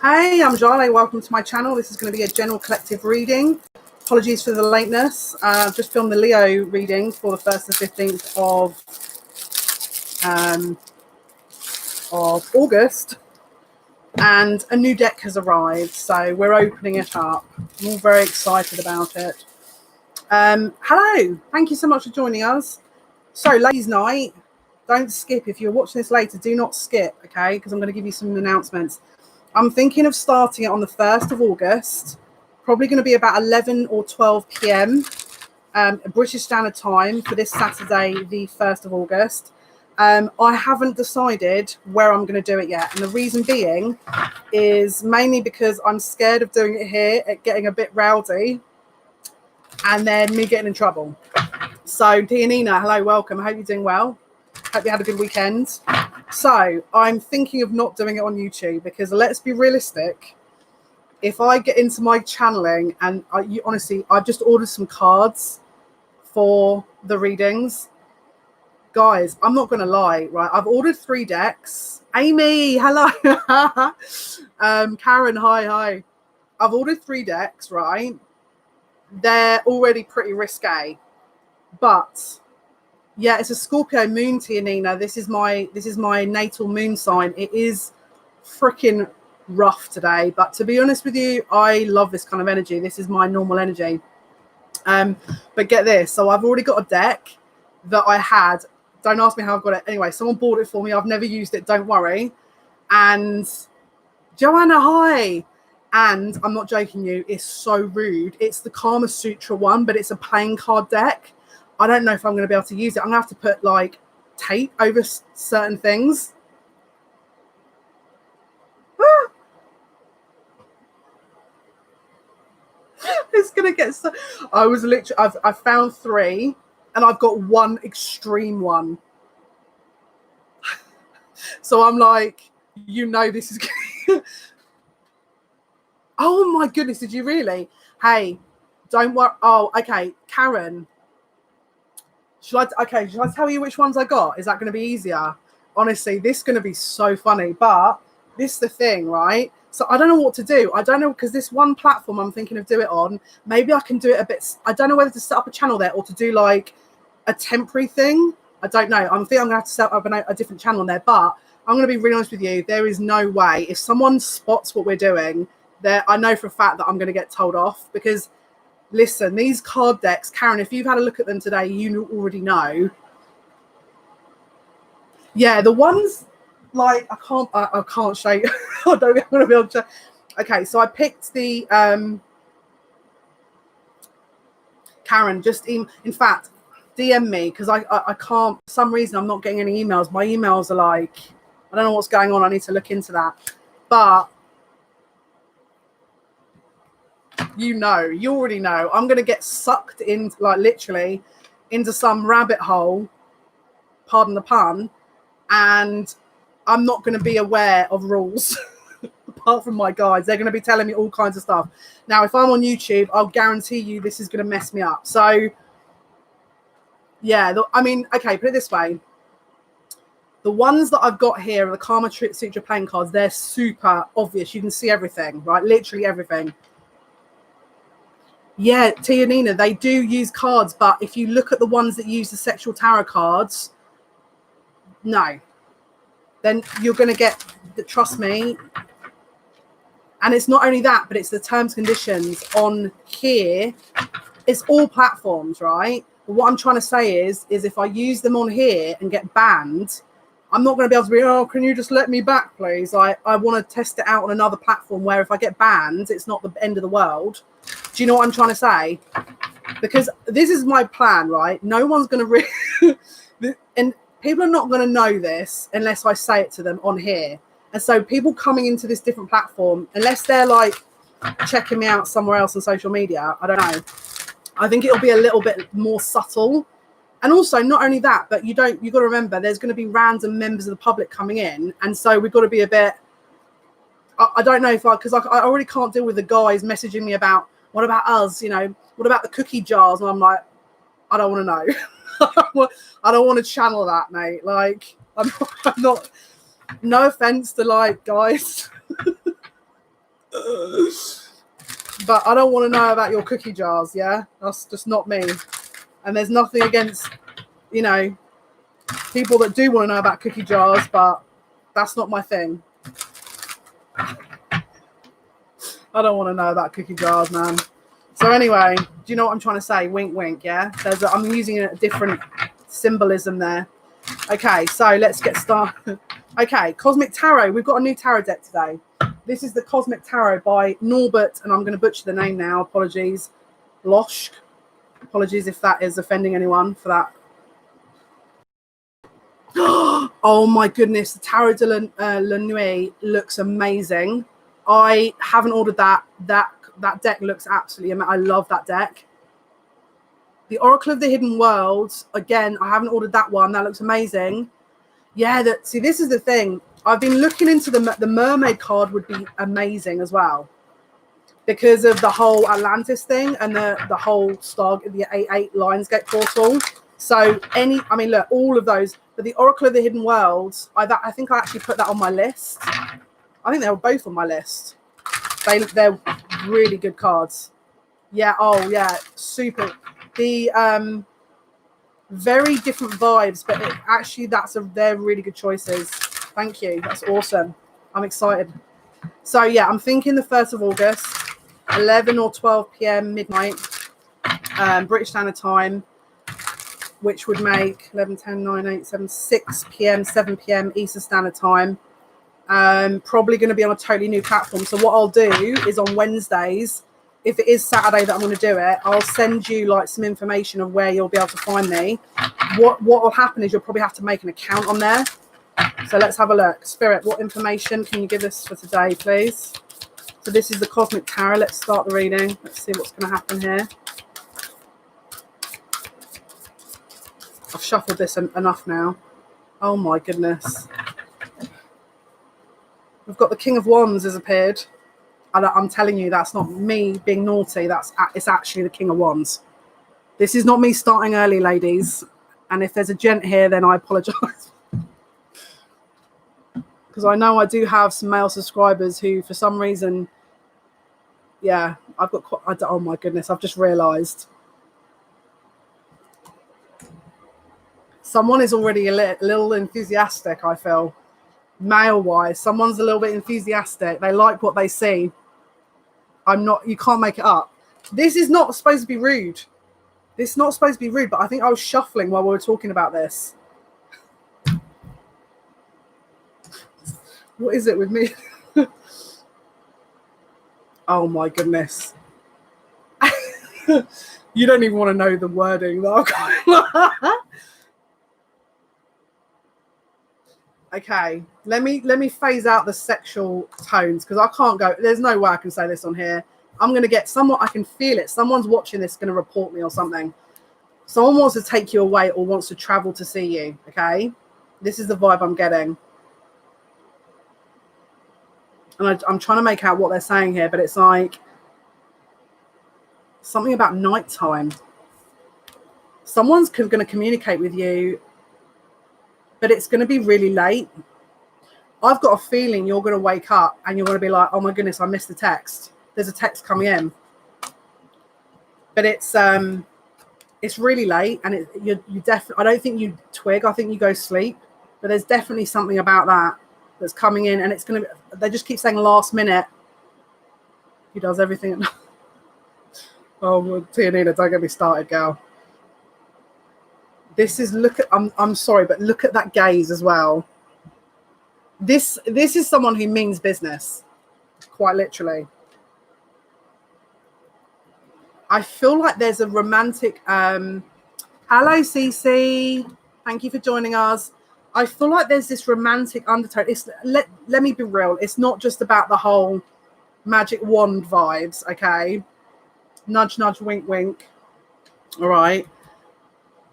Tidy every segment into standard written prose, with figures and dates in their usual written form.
Hey, I'm Jale. Welcome to my channel. This is going to be a general collective reading. Apologies for the lateness. I've just filmed the Leo reading for the 1st and 15th of August, and a new deck has arrived, so we're opening it up. I'm all very excited about it. Hello, thank you so much for joining us. So, ladies' night, don't skip. If you're watching this later, do not skip, okay? Because I'm going to give you some announcements. I'm thinking of starting it on the 1st of August, probably going to be about 11 or 12 p.m. British Standard Time for this Saturday, the 1st of August. I haven't decided where I'm going to do it yet. And the reason being is mainly because I'm scared of doing it here, it getting a bit rowdy, and then me getting in trouble. So, Nina, hello, welcome. I hope you're doing well. Hope you had a good weekend. So I'm thinking of not doing it on YouTube because, let's be realistic, if I get into my channeling and honestly, I've just ordered some cards for the readings. Guys, I'm not going to lie, right? I've ordered 3 decks. Amy, hello. Karen, hi. I've ordered 3 decks, right? They're already pretty risque, but yeah, it's a Scorpio moon, Nina. This is my natal moon sign. It is freaking rough today, but to be honest with you, I love this kind of energy. This is my normal energy. But get this. So I've already got a deck that I had. Don't ask me how I've got it. Anyway, someone bought it for me. I've never used it. Don't worry. And Joanna, hi. And I'm not joking you. It's so rude. It's the Kama Sutra one, but it's a playing card deck. I don't know if I'm going to be able to use it. I'm going to have to put like tape over certain things. It's going to get so... I found 3 and I've got 1 extreme one. So I'm like, this is... Oh my goodness, did you really? Hey, don't worry. Oh, okay. Karen. Shall I tell you which ones I got? Is that going to be easier? Honestly, this is going to be so funny. But this is the thing, right? So I don't know what to do. I don't know, because this one platform I'm thinking of doing it on, maybe I can do it a bit. I don't know whether to set up a channel there or to do like a temporary thing. I don't know. I'm thinking I'm going to have to set up a different channel on there. But I'm going to be really honest with you. There is no way. If someone spots what we're doing, I know for a fact that I'm going to get told off, because listen, these card decks, Karen, if you've had a look at them today, you already know. Yeah, the ones like I can't show you. I don't want to be able to. Okay, so I picked the Karen. Just in fact, DM me, because I can't. For some reason, I'm not getting any emails. My emails are like, I don't know what's going on. I need to look into that. But you already know. I'm going to get sucked in, like literally, into some rabbit hole, pardon the pun, and I'm not going to be aware of rules. Apart from my guides, they're going to be telling me all kinds of stuff. Now, if I'm on YouTube, I'll guarantee you this is going to mess me up. So, yeah, okay, put it this way. The ones that I've got here are the Kama Sutra playing cards. They're super obvious. You can see everything, right? Literally everything. Yeah, Tia Nina, they do use cards, but if you look at the ones that use the sexual tarot cards, no. Then you're going to get, trust me. And it's not only that, but it's the terms and conditions on here. It's all platforms, right? But what I'm trying to say is if I use them on here and get banned, I'm not going to be able to be, oh, can you just let me back, please? I want to test it out on another platform where if I get banned, it's not the end of the world. Do you know what I'm trying to say? Because this is my plan, right? No one's going to and people are not going to know this unless I say it to them on here. And so people coming into this different platform, unless they're like checking me out somewhere else on social media, I don't know. I think it'll be a little bit more subtle. And also, not only that, but you've got to remember there's going to be random members of the public coming in. And so we've got to be a bit, I don't know because I already can't deal with the guys messaging me about, what about us? What about the cookie jars? And I'm like, I don't want to know. I don't want to channel that, mate. Like, I'm not, no offense to like guys. But I don't want to know about your cookie jars, yeah? That's just not me. And there's nothing against, you know, people that do want to know about cookie jars, but that's not my thing. I don't want to know about cookie jars, man. So anyway, do you know what I'm trying to say? Wink, wink, yeah? I'm using a different symbolism there. Okay, so let's get started. Okay, Cosmic Tarot. We've got a new tarot deck today. This is the Cosmic Tarot by Norbert, and I'm going to butcher the name now. Apologies. Losch. Apologies if that is offending anyone for that. Oh my goodness, the Tarot de la Nuit looks amazing. I haven't ordered that. That deck looks absolutely amazing. I love that deck. The Oracle of the Hidden Worlds, again, I haven't ordered that one. That looks amazing. Yeah, see, this is the thing. I've been looking into the Mermaid card would be amazing as well, because of the whole Atlantis thing and the whole the 8/8 Lionsgate portal. So I mean, look, all of those. But the Oracle of the Hidden Worlds, I think I actually put that on my list. I think they were both on my list. They're really good cards. Yeah. Oh yeah. Super. The very different vibes, but actually they're really good choices. Thank you. That's awesome. I'm excited. So yeah, I'm thinking the 1st of August, 11 or 12 p.m. midnight, British Standard Time, which would make 11, 10, 9, 8, 7, 6 p.m., 7 p.m. Eastern Standard Time. Probably going to be on a totally new platform. So what I'll do is on Wednesdays, if it is Saturday that I'm going to do it, I'll send you like some information of where you'll be able to find me. What will happen is you'll probably have to make an account on there. So let's have a look. Spirit, what information can you give us for today, please? So this is the Cosmic Tarot. Let's start the reading. Let's see what's going to happen here. I've shuffled this enough now. Oh my goodness. We've got the King of Wands has appeared. And I'm telling you, that's not me being naughty. It's actually the King of Wands. This is not me starting early, ladies. And if there's a gent here, then I apologise. Because I know I do have some male subscribers who, for some reason, yeah, I've got quite, oh my goodness, I've just realised. Someone is already a little enthusiastic, I feel. Male-wise, someone's a little bit enthusiastic. They like what they see. You can't make it up. This is not supposed to be rude. This is not supposed to be rude, but I think I was shuffling while we were talking about this. What is it with me? Oh my goodness. You don't even want to know the wording that I've got. Okay, let me phase out the sexual tones, because I can't go. There's no way I can say this on here. I'm going to get someone. I can feel it. Someone's watching this, going to report me or something. Someone wants to take you away or wants to travel to see you. Okay, this is the vibe I'm getting, and I'm trying to make out what they're saying here, but it's like something about nighttime. Someone's going to communicate with you, but it's going to be really late. I've got a feeling you're going to wake up and you're going to be like, oh my goodness, I missed the text. There's a text coming in. But it's really late, and you definitely, I don't think you twig. I think you go sleep. But there's definitely something about that that's coming in, and it's going to be, they just keep saying last minute. He does everything. Oh, well, Tianina, don't get me started, girl. This is, look at, I'm sorry, but look at that gaze as well. This is someone who means business, quite literally. I feel like there's a romantic, hello Cece, thank you for joining us. I feel like there's this romantic undertone. Let me be real, it's not just about the whole magic wand vibes, okay? Nudge, nudge, wink, wink. All right.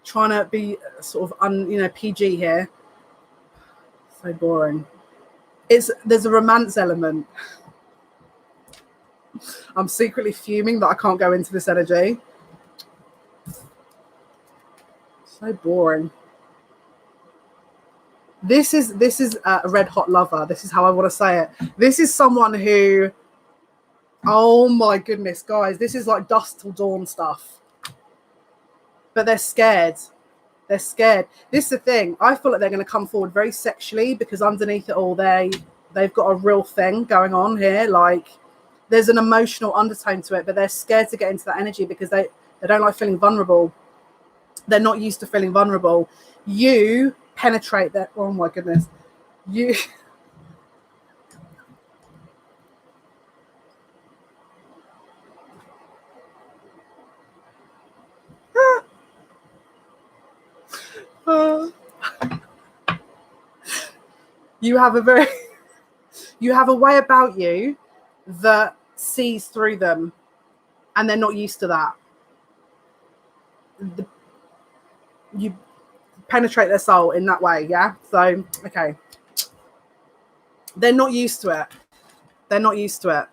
Trying to be sort of PG here. So boring. There's a romance element. I'm secretly fuming that I can't go into this energy. So boring. This is a red hot lover. This is how I want to say it. This is someone who Oh my goodness, guys, this is like dusk till dawn stuff. But they're scared. They're scared. This is the thing. I feel like they're going to come forward very sexually, because underneath it all, they've got a real thing going on here. Like, there's an emotional undertone to it, but they're scared to get into that energy because they don't like feeling vulnerable. They're not used to feeling vulnerable. You penetrate that. Oh my goodness. You. You have a way about you that sees through them, and they're not used to that. You penetrate their soul in that way, yeah? So, okay. They're not used to it. They're not used to it.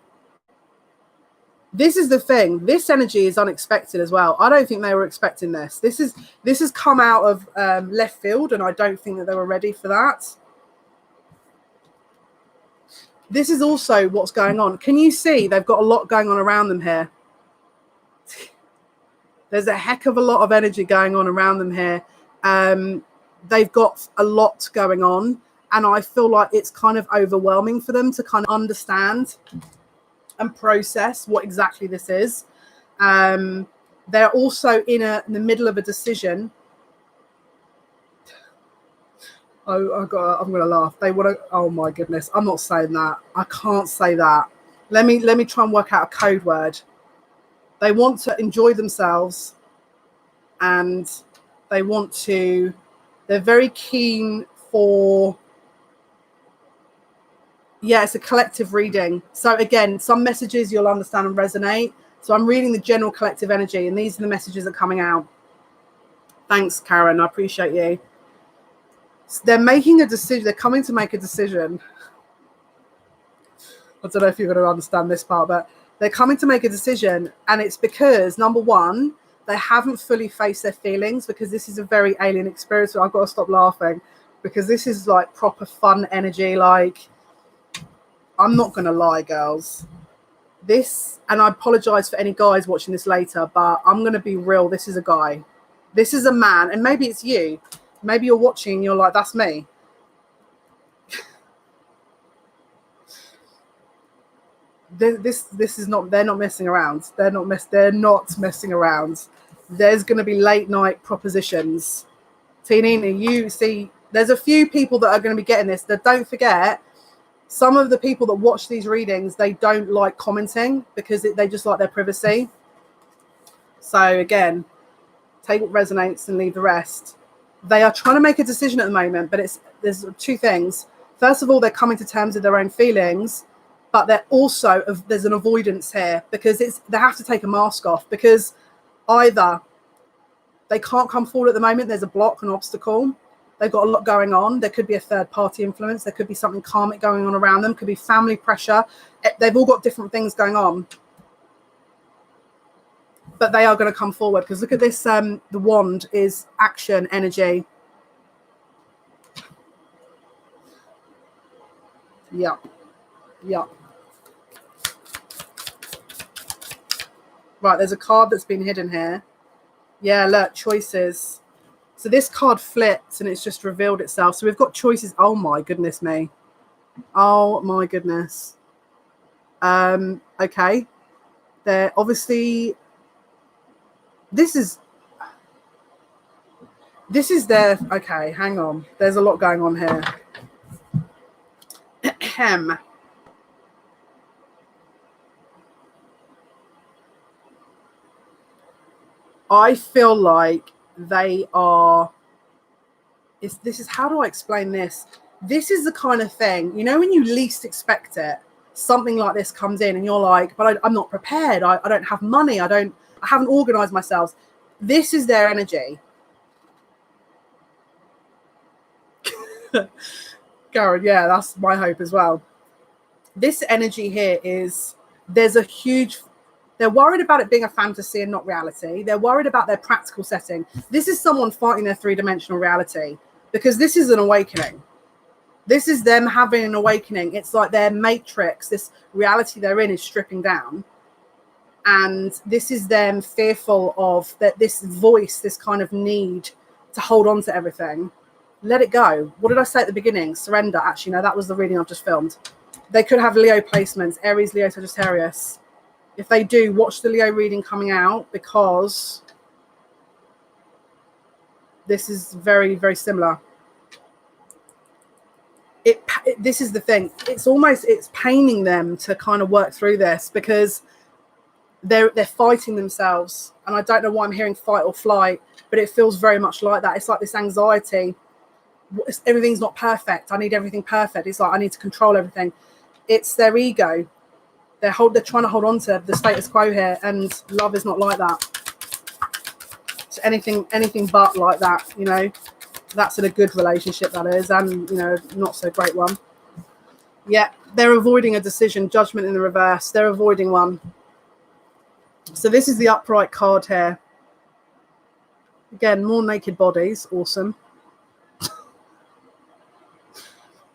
This is the thing. This energy is unexpected as well. I don't think they were expecting this. This has come out of left field, and I don't think that they were ready for that. This is also what's going on. Can you see they've got a lot going on around them here? There's a heck of a lot of energy going on around them here. They've got a lot going on, and I feel like it's kind of overwhelming for them to kind of understand and process what exactly this is. They're also in the middle of a decision. I'm gonna laugh. They want to. Oh my goodness! I'm not saying that. I can't say that. Let me try and work out a code word. They want to enjoy themselves, and they want to. They're very keen for. Yeah, it's a collective reading. So again, some messages you'll understand and resonate. So I'm reading the general collective energy, and these are the messages that are coming out. Thanks, Karen. I appreciate you. They're making a decision. They're coming to make a decision. I don't know if you're going to understand this part, but they're coming to make a decision. And it's because, number one, they haven't fully faced their feelings, because this is a very alien experience. So I've got to stop laughing, because this is like proper fun energy. Like, I'm not going to lie, girls. This, and I apologize for any guys watching this later, but I'm going to be real. This is a guy. This is a man. And maybe it's you. Maybe you're watching and you're like, that's me. This is not, they're not messing around. They're not messing around. There's going to be late night propositions. Tinina, you see, there's a few people that are going to be getting this. That don't forget, some of the people that watch these readings, they don't like commenting, because they just like their privacy. So again, take what resonates and leave the rest. They are trying to make a decision at the moment, but there's two things. First of all, they're coming to terms with their own feelings, but they're also, there's an avoidance here, because they have to take a mask off, because either they can't come forward at the moment, there's a block, an obstacle, they've got a lot going on, there could be a third party influence, there could be something karmic going on around them, could be family pressure, they've all got different things going on. But they are going to come forward, because look at this, the wand is action energy. Yeah. Right, there's a card that's been hidden here. Yeah, look, choices. So this card flips and it's just revealed itself. So we've got choices. Oh my goodness me. Oh my goodness. Okay. They're obviously, this is their, okay, hang on. There's a lot going on here. I feel like they are, this is, how do I explain this? This is the kind of thing, you know, when you least expect it, something like this comes in and you're like, but I'm not prepared. I don't have money. I haven't organized myself. This is their energy. Karen, yeah, that's my hope as well. This energy here is, there's a huge, they're worried about it being a fantasy and not reality. They're worried about their practical setting. This is someone fighting their three-dimensional reality, because this is an awakening. This is them having an awakening. It's like their matrix, this reality they're in, is stripping down. And this is them fearful of that, this voice, this kind of need to hold on to everything. Let it go. What did I say at the beginning? Surrender. Actually, no, that was the reading I've just filmed. They could have Leo placements, Aries, Leo, Sagittarius. If they do, watch the Leo reading coming out, because this is very, very similar. This is the thing. It's paining them to kind of work through this, because they're fighting themselves. And I don't know why I'm hearing fight or flight, but it feels very much like that. It's like this anxiety. Everything's not perfect. I need everything perfect. It's like I need to control everything. It's their ego. They're trying to hold on to the status quo here, and love is not like that. It's anything but like that, you know. That's in a good relationship, that is, and, you know, not so great one. Yeah, they're avoiding a decision, judgment in the reverse. They're avoiding one. So this is the upright card here. Again, more naked bodies. Awesome.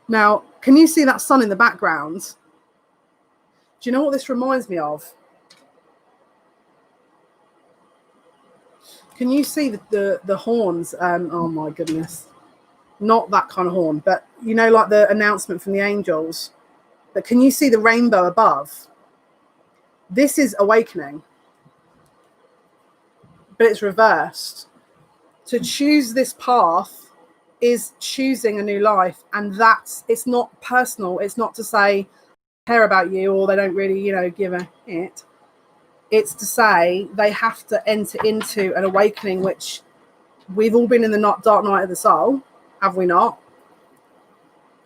Now, can you see that sun in the background? Do you know what this reminds me of? Can you see the horns? Oh my goodness. Not that kind of horn, but you know, like the announcement from the angels. But can you see the rainbow above? This is awakening, but it's reversed. To choose this path is choosing a new life, and it's not personal. It's not to say I care about you, or they don't really, you know, give a shit. It's to say they have to enter into an awakening, which we've all been in the dark night of the soul, have we not?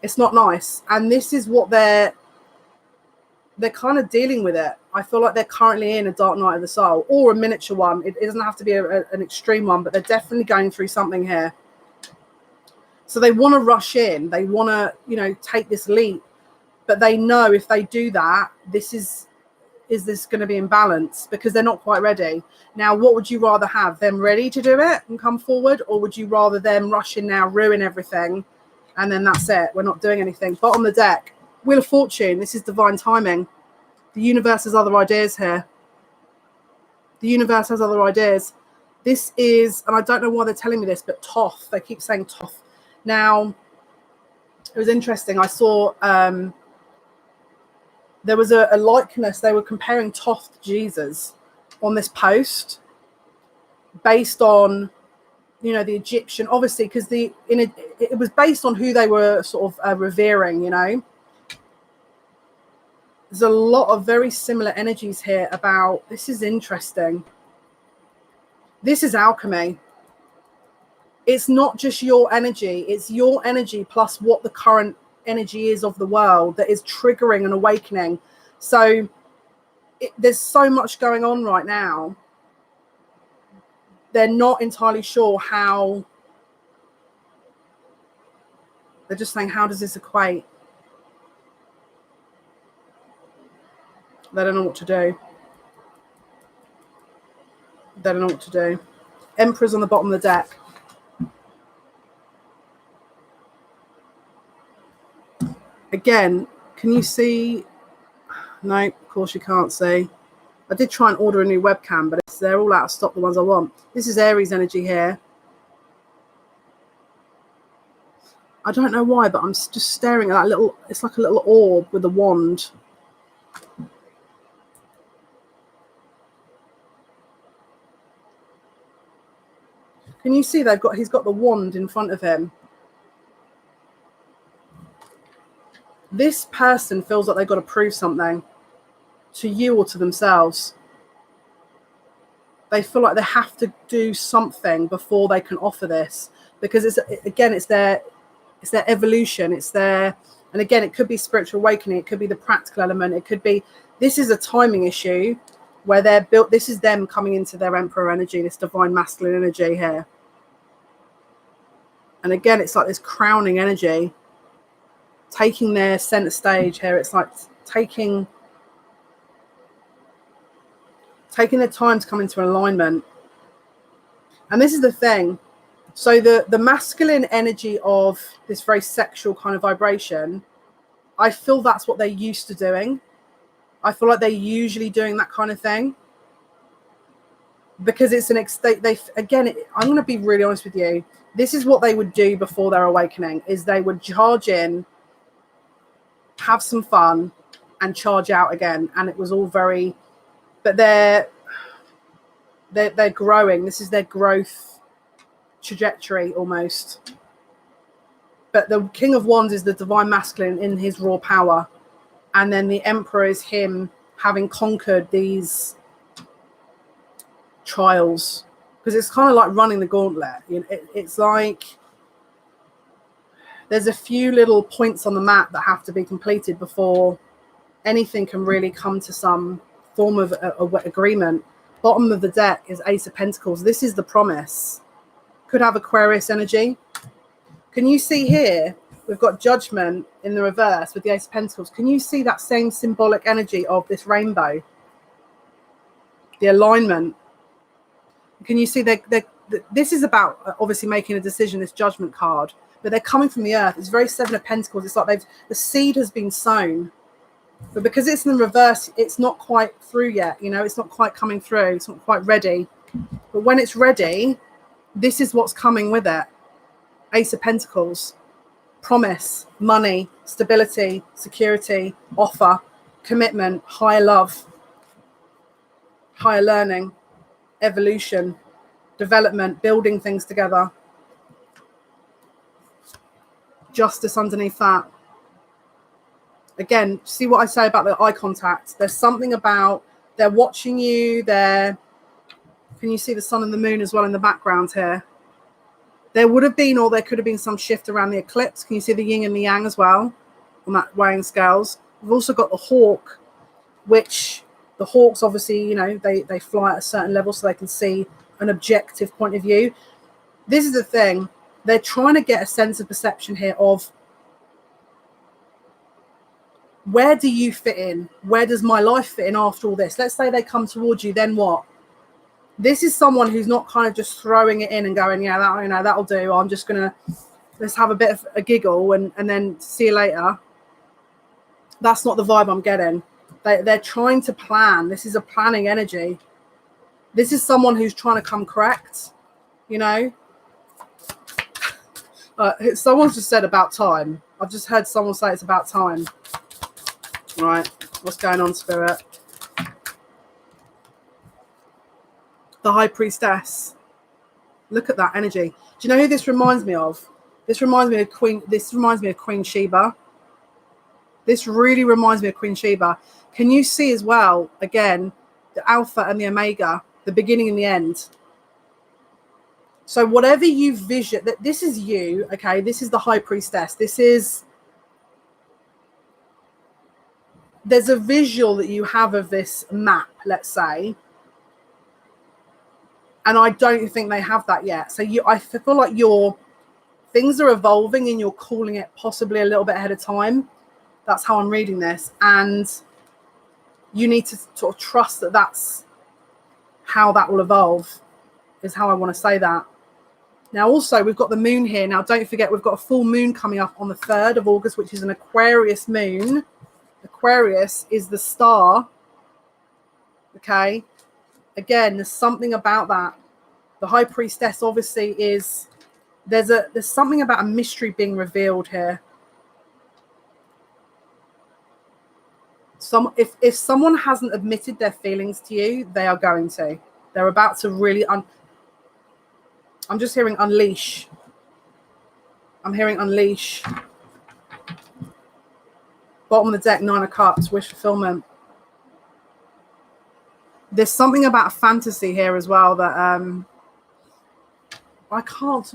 It's not nice. And this is what they're kind of dealing with it. I feel like they're currently in a dark night of the soul, or a miniature one. It doesn't have to be an extreme one, but they're definitely going through something here. So they want to rush in. They want to, you know, take this leap. But they know if they do that, is this going to be imbalanced, because they're not quite ready. Now, what would you rather have? Them ready to do it and come forward? Or would you rather them rush in now, ruin everything, and then that's it? We're not doing anything. Bottom of the deck, Wheel of Fortune. This is divine timing. The universe has other ideas here. The universe has other ideas. This is, and I don't know why they're telling me this, but Thoth. They keep saying Thoth. Now, it was interesting. I saw... there was a likeness. They were comparing Thoth to Jesus on this post, based on, you know, the Egyptian, obviously, because it was based on who they were sort of revering, you know. There's a lot of very similar energies here about, this is interesting. This is alchemy. It's not just your energy. It's your energy plus what the current energy is of the world that is triggering an awakening. So there's so much going on right now. They're not entirely sure how. They're just saying, how does this equate? They don't know what to do. They don't know what to do. Emperor's on the bottom of the deck. Again, can you see? No, of course you can't see. I did try and order a new webcam, but they're all out of stock, the ones I want. This is Aries energy here. I don't know why, but I'm just staring at that little, it's like a little orb with a wand. Can you see he's got the wand in front of him? This person feels like they've got to prove something to you or to themselves. They feel like they have to do something before they can offer this, because it's their evolution. And again, it could be spiritual awakening. It could be the practical element. It could be, this is a timing issue where they're built. This is them coming into their emperor energy, this divine masculine energy here. And again, it's like this crowning energy, taking their center stage here. It's like taking their time to come into alignment. And this is the thing. So the masculine energy of this very sexual kind of vibration, I feel that's what they're used to doing. I feel like they're usually doing that kind of thing because it's I'm going to be really honest with you. This is what they would do before their awakening, is they would charge in, have some fun, and charge out again. And it was all very, but they're growing. This is their growth trajectory almost. But the King of Wands is the divine masculine in his raw power. And then the Emperor is him having conquered these trials. Because it's kind of like running the gauntlet. It's like there's a few little points on the map that have to be completed before anything can really come to some form of agreement. Bottom of the deck is Ace of Pentacles. This is the promise. Could have Aquarius energy. Can you see here? We've got Judgment in the reverse with the Ace of Pentacles. Can you see that same symbolic energy of this rainbow? The alignment. Can you see this is about obviously making a decision, this Judgment card, but they're coming from the earth. It's very Seven of Pentacles. It's like the seed has been sown, but because it's in the reverse, it's not quite through yet. It's not quite coming through. It's not quite ready. But when it's ready, this is what's coming with it. Ace of Pentacles, promise, money, stability, security, offer, commitment, higher love, higher learning, evolution, development, building things together. Justice underneath that. Again, see what I say about the eye contact. There's something about they're watching you. Can you see the sun and the moon as well in the background here? There would have been, or there could have been, some shift around the eclipse. Can you see the yin and the yang as well on that weighing scales? We've also got the hawk, which the hawks obviously, they fly at a certain level so they can see an objective point of view. This is the thing. They're trying to get a sense of perception here of where do you fit in? Where does my life fit in after all this? Let's say they come towards you, then what? This is someone who's not kind of just throwing it in and going, yeah, that'll do. I'm just going to, let's have a bit of a giggle and then see you later. That's not the vibe I'm getting. They're trying to plan. This is a planning energy. This is someone who's trying to come correct, Someone's just said about time. I've just heard someone say it's about time. Right, what's going on, Spirit? The High Priestess. Look at that energy. Do you know who this reminds me of? This reminds me of Queen Sheba. This really reminds me of Queen Sheba. Can you see as well, again, the Alpha and the Omega, the beginning and the end? So whatever you vision, this is you, okay? This is the High Priestess. There's a visual that you have of this map, let's say, and I don't think they have that yet. So I feel like things are evolving and you're calling it possibly a little bit ahead of time. That's how I'm reading this. And you need to sort of trust that that's how that will evolve, is how I want to say that. Now, also, we've got the moon here. Now, don't forget, we've got a full moon coming up on the 3rd of August, which is an Aquarius moon. Aquarius is the star. Okay. Again, there's something about that. The High Priestess obviously is, there's something about a mystery being revealed here. If someone hasn't admitted their feelings to you, they are going to. They're about to really I'm just hearing unleash. I'm hearing unleash. Bottom of the deck, 9 of Cups, wish fulfillment. There's something about fantasy here as well that I can't.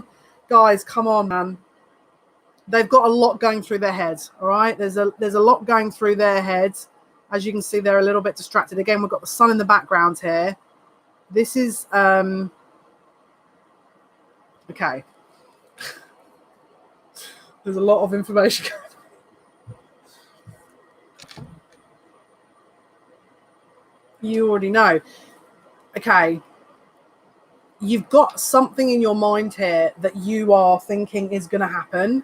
Guys, come on, man. They've got a lot going through their heads. All right, there's a lot going through their heads. As you can see, they're a little bit distracted. Again, we've got the sun in the background here. This is okay. There's a lot of information. You already know. Okay. you've got something in your mind here that you are thinking is going to happen.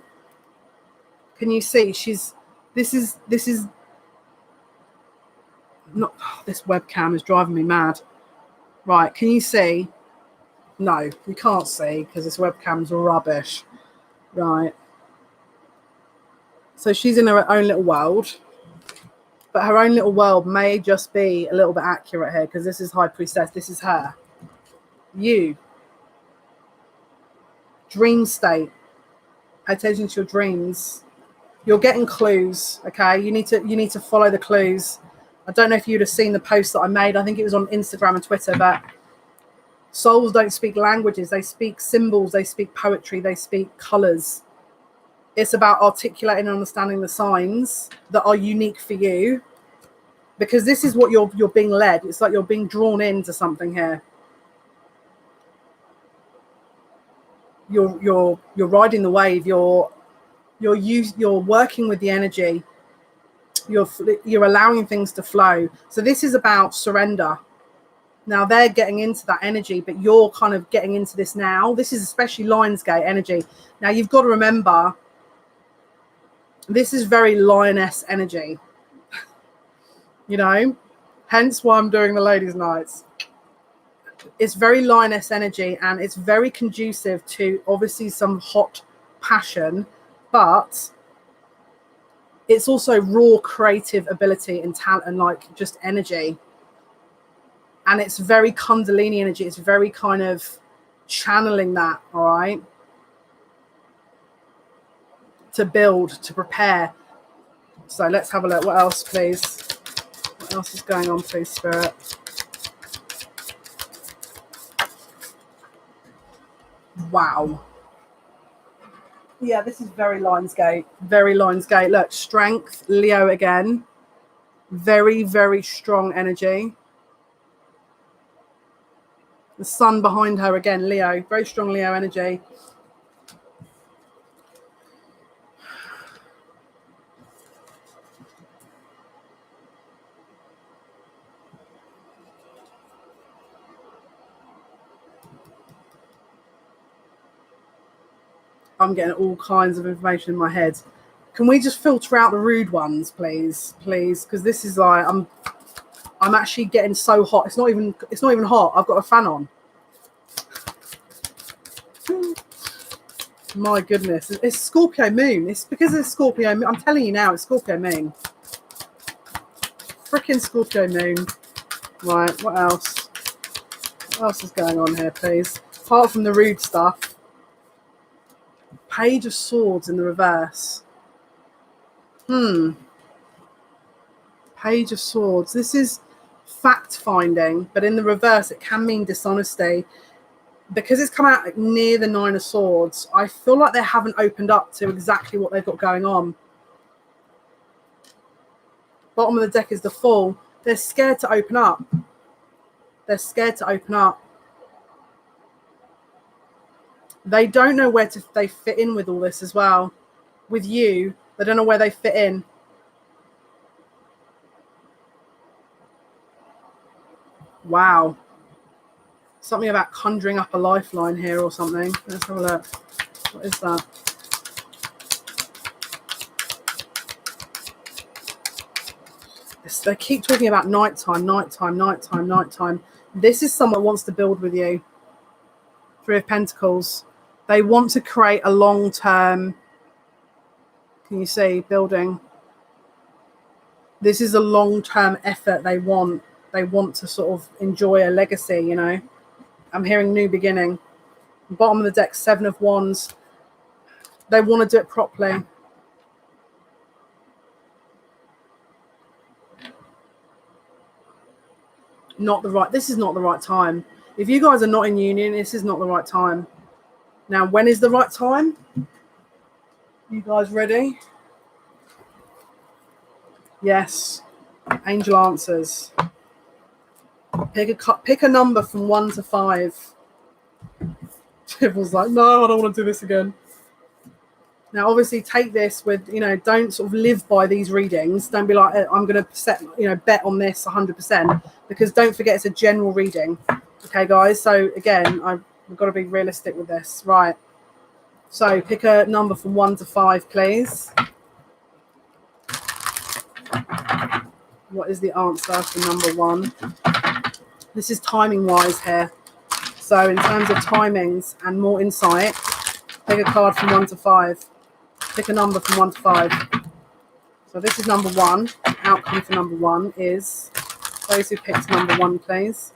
Can you see? This is not, this webcam is driving me mad. Right, can you see? No, we can't see because this webcam's rubbish. Right. So she's in her own little world. But her own little world may just be a little bit accurate here because this is High Priestess. This is her. You. Dream state. Pay attention to your dreams. You're getting clues, okay? You need to follow the clues. I don't know if you'd have seen the post that I made. I think it was on Instagram and Twitter, but souls don't speak languages. They speak symbols. They speak poetry. They speak colors. It's about articulating and understanding the signs that are unique for you, because this is what you're being led. It's like you're being drawn into something here. You're riding the wave. You're working with the energy. You're allowing things to flow. So this is about surrender. Now they're getting into that energy, but you're kind of getting into this now. This is especially Lionsgate energy. Now you've got to remember, this is very lioness energy. You know, hence why I'm doing the ladies' nights. It's very lioness energy, and it's very conducive to obviously some hot passion, but it's also raw creative ability and talent and like just energy. And it's very Kundalini energy. It's very kind of channeling that, all right? To build, to prepare. So let's have a look. What else, please? What else is going on, please, Spirit? Wow. Yeah, this is very Lionsgate. Very Lionsgate. Look, strength, Leo again. Very, very strong energy. The sun behind her again, Leo. Very strong Leo energy. I'm getting all kinds of information in my head. Can we just filter out the rude ones, please? Please, because this is like I'm actually getting so hot. It's not even hot. I've got a fan on. My goodness. It's Scorpio moon. It's because it's Scorpio moon. I'm telling you now, it's Scorpio moon. Freaking Scorpio moon. Right, what else? What else is going on here, please? Apart from the rude stuff. Page of Swords in the reverse. Page of Swords. This is fact-finding, but in the reverse, it can mean dishonesty. Because it's come out like near the Nine of Swords, I feel like they haven't opened up to exactly what they've got going on. Bottom of the deck is the Fool. They're scared to open up. They're scared to open up. They don't know where they fit in with all this as well. With you, they don't know where they fit in. Wow. Something about conjuring up a lifeline here or something. Let's have a look. What is that? They keep talking about nighttime, nighttime, nighttime, nighttime. This is someone who wants to build with you. Three of Pentacles. They want to create a long-term, can you see, building. This is a long-term effort they want. They want to sort of enjoy a legacy, you know. I'm hearing new beginning. Bottom of the deck, Seven of Wands. They want to do it properly. This is not the right time. If you guys are not in union, this is not the right time. Now, when is the right time? You guys ready? Yes. Angel answers. Pick a number from 1 to 5. Everyone's like, no, I don't want to do this again. Now, obviously, take this with, you know, don't sort of live by these readings. Don't be like, I'm going to bet on this 100%, because don't forget it's a general reading. Okay, guys. So again, we've got to be realistic with this, right? So pick a number from 1 to 5, please. What is the answer for number 1? This is timing wise here. So in terms of timings and more insight, pick a card from 1 to 5. Pick a number from 1 to 5. So this is number 1. Outcome for number 1 is, those who picked number 1, please.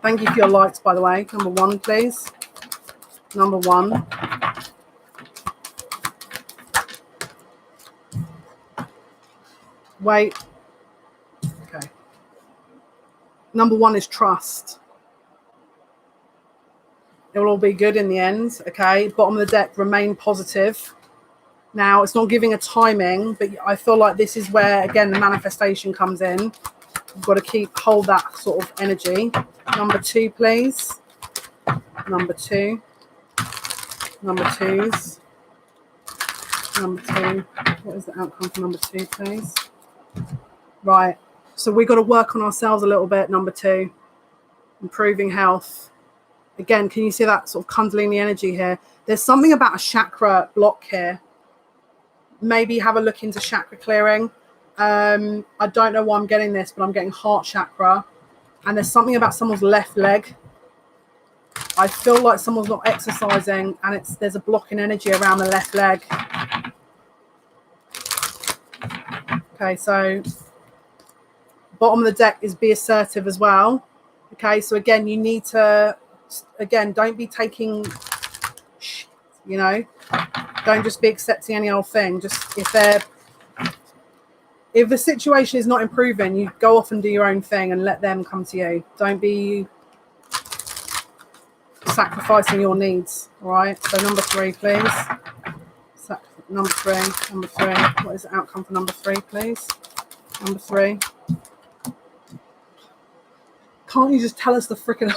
Thank you for your likes, by the way. Number 1, please. Number 1. Wait. Okay. Number 1 is trust. It will all be good in the end. Okay. Bottom of the deck, remain positive. Now, it's not giving a timing, but I feel like this is where, again, the manifestation comes in. You've got to hold that sort of energy. Number 2, please. Number 2. Number 2s. Number 2. What is the outcome for number 2, please? Right. So we've got to work on ourselves a little bit. Number 2. Improving health. Again, can you see that sort of Kundalini energy here? There's something about a chakra block here. Maybe have a look into chakra clearing. I don't know why I'm getting this, but I'm getting heart chakra. And there's something about someone's left leg. I feel like someone's not exercising and there's a blocking energy around the left leg. Okay, so bottom of the deck is be assertive as well. Okay, so again, you need to, again, don't be taking, you know, don't just be accepting any old thing. Just if the situation is not improving, you go off and do your own thing and let them come to you. Don't be sacrificing your needs. All right. So number 3, please. Number three. What is the outcome for number 3, please? Number 3. Can't you just tell us the freaking?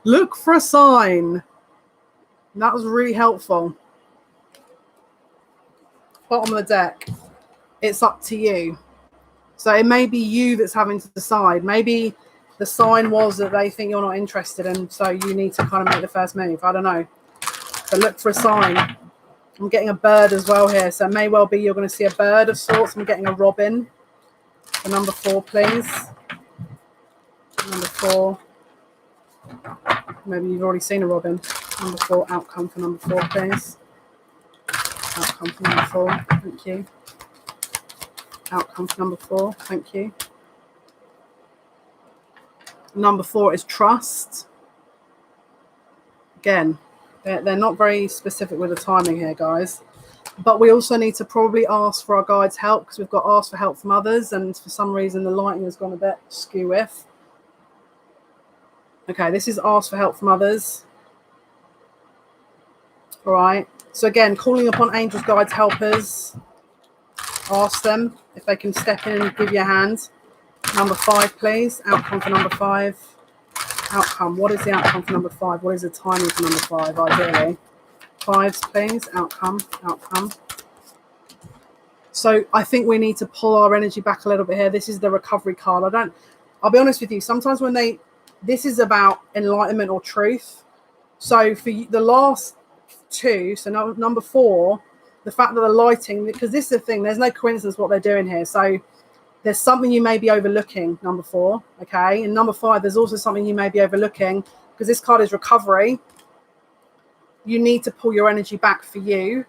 Look for a sign. That was really helpful. Bottom of the deck. It's up to you. So it may be you that's having to decide. Maybe the sign was that they think you're not interested, and so you need to kind of make the first move. I don't know. But look for a sign. I'm getting a bird as well here. So it may well be you're going to see a bird of sorts. I'm getting a robin. For number 4, please. Number 4. Maybe you've already seen a robin. Number 4, outcome for number 4, please. Outcome for number 4. Thank you. Outcome for number 4. Thank you. Number 4 is trust. Again, they're not very specific with the timing here, guys. But we also need to probably ask for our guides' help, because we've got asked for help from others, and for some reason the lighting has gone a bit skew-if. Okay, this is ask for help from others. All right. So again, calling upon angels, guides, helpers. Ask them if they can step in and give you a hand. Number 5, please. Outcome for number 5. Outcome. What is the outcome for number 5? What is the timing for number 5, ideally? 5s, please. Outcome. Outcome. So I think we need to pull our energy back a little bit here. This is the recovery card. I'll be honest with you. Sometimes when this is about enlightenment or truth. So for the last 2, so number 4, the fact that the lighting, because this is the thing, there's no coincidence what they're doing here. So there's something you may be overlooking, number 4, okay? And number 5, there's also something you may be overlooking, because this card is recovery. You need to pull your energy back for you.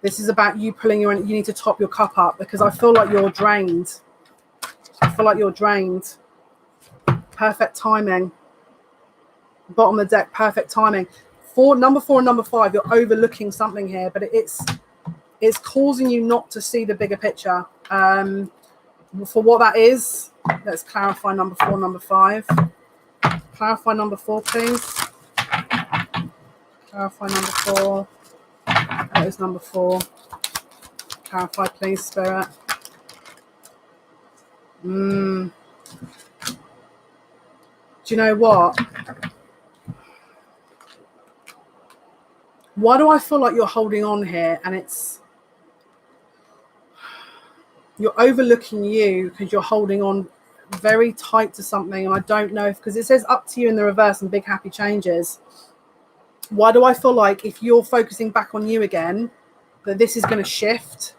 This is about you pulling you need to top your cup up, because I feel like you're drained. I feel like you're drained. Perfect timing. Bottom of the deck, perfect timing. Number 4 and number 5, you're overlooking something here, but it's causing you not to see the bigger picture. For what that is, let's clarify number 4 and number 5. Clarify number 4, please. Clarify number 4. What is number 4? Clarify, please, Spirit. Do you know what? Why do I feel like you're holding on here, and you're overlooking you because you're holding on very tight to something, and I don't know if, because it says up to you in the reverse and big happy changes. Why do I feel like if you're focusing back on you again, that this is going to shift?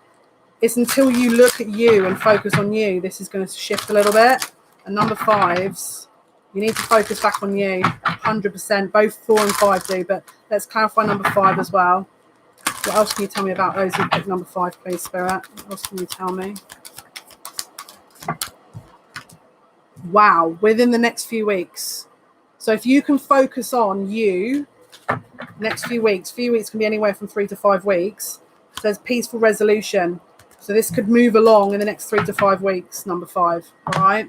It's until you look at you and focus on you, this is going to shift a little bit. And number 5s, you need to focus back on you 100%. Both 4 and 5 do, but let's clarify number 5 as well. What else can you tell me about those who picked number 5, please, Spirit? What else can you tell me? Wow, within the next few weeks. So if you can focus on you, next few weeks can be anywhere from 3 to 5 weeks. It says peaceful resolution. So this could move along in the next 3 to 5 weeks, number 5. All right.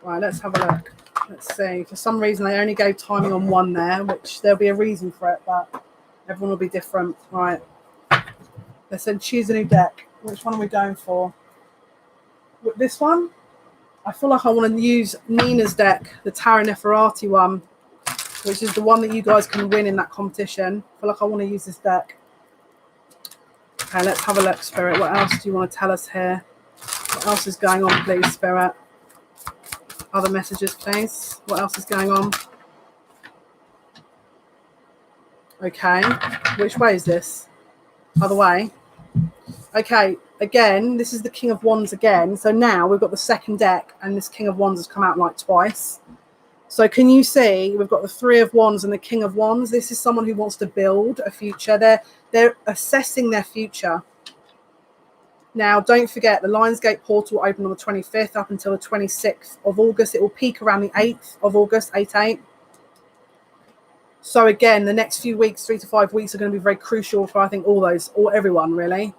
Right, let's have a look. Let's see. For some reason, they only gave timing on 1 there, which there'll be a reason for it, but everyone will be different. Right. They said choose a new deck. Which one are we going for? This one? I feel like I want to use Nina's deck, the Tarot NEFERATI one, which is the one that you guys can win in that competition. I feel like I want to use this deck. Okay, let's have a look, Spirit. What else do you want to tell us here? What else is going on, please, Spirit? Other messages, please. What else is going on? Okay. Which way is this? Other way. Okay. Again, this is the King of Wands again. So now we've got the second deck, and this King of Wands has come out like twice. So can you see we've got the 3 of Wands and the King of Wands? This is someone who wants to build a future. They're assessing their future. Now, don't forget, the Lionsgate portal will open on the 25th up until the 26th of August. It will peak around the 8th of August, 8/8. So again, the next few weeks, 3 to 5 weeks, are going to be very crucial for, I think, everyone, really.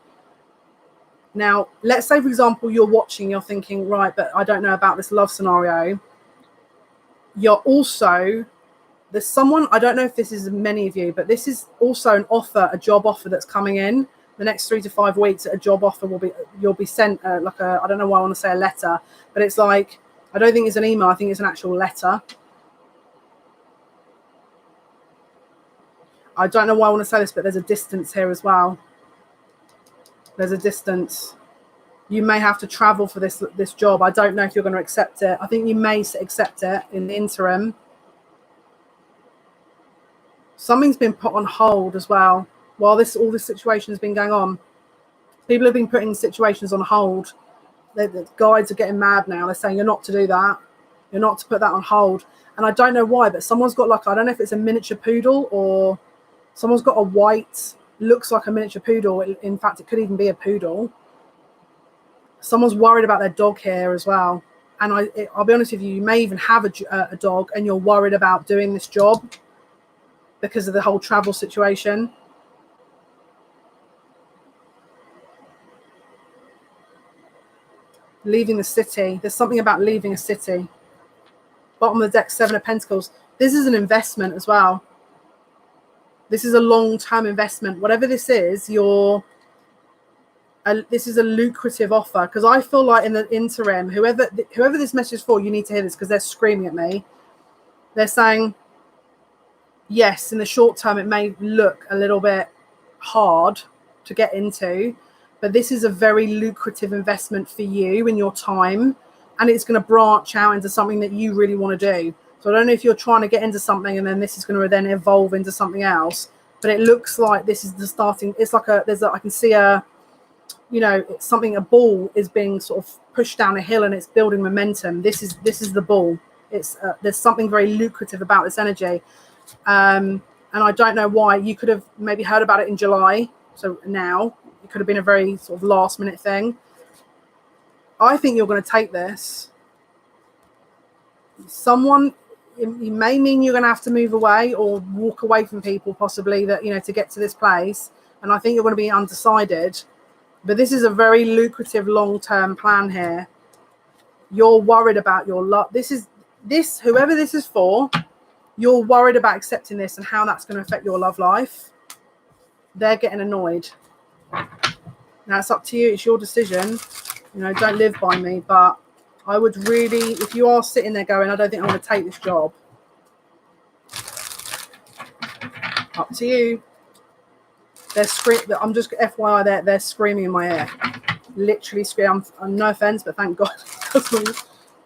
Now, let's say, for example, you're watching, you're thinking, right, but I don't know about this love scenario. There's someone, I don't know if this is many of you, but this is also an offer, a job offer that's coming in the next 3 to 5 weeks. A job offer you'll be sent I don't know why I want to say a letter, but it's like, I don't think it's an email. I think it's an actual letter. I don't know why I want to say this, but there's a distance here as well. There's a distance. You may have to travel for this job. I don't know if you're going to accept it. I think you may accept it in the interim. Something's been put on hold as well while all this situation has been going on. People have been putting situations on hold. The guides are getting mad now. They're saying you're not to do that. You're not to put that on hold. And I don't know why, but someone's got I don't know if it's a miniature poodle or someone's got a white, looks like a miniature poodle. In fact, it could even be a poodle. Someone's worried about their dog here as well. And I'll be honest with you, you may even have a dog and you're worried about doing this job because of the whole travel situation. Leaving the city. There's something about leaving a city. Bottom of the deck, 7 of Pentacles. This is an investment as well. This is a long-term investment. Whatever this is, this is a lucrative offer, because I feel like in the interim, whoever this message is for, you need to hear this because they're screaming at me. They're saying, yes, in the short term, it may look a little bit hard to get into, but this is a very lucrative investment for you in your time, and it's going to branch out into something that you really want to do. So I don't know if you're trying to get into something and then this is going to then evolve into something else, but it looks like this is the starting. It's like I can see it's something, a ball is being sort of pushed down a hill and it's building momentum. This is the ball. It's there's something very lucrative about this energy. And I don't know why. You could have maybe heard about it in July. So now it could have been a very sort of last minute thing. I think you're going to take this. It may mean you're going to have to move away or walk away from people possibly to get to this place. And I think you're going to be undecided. But this is a very lucrative long-term plan here. You're worried about your luck. Whoever this is for, you're worried about accepting this and how that's going to affect your love life. They're getting annoyed. Now it's up to you. It's your decision. Don't live by me. But I would really, if you are sitting there going, I don't think I'm going to take this job. Up to you. They're screaming. I'm just FYI, they're screaming in my ear. Literally screaming. I'm no offense, but thank God.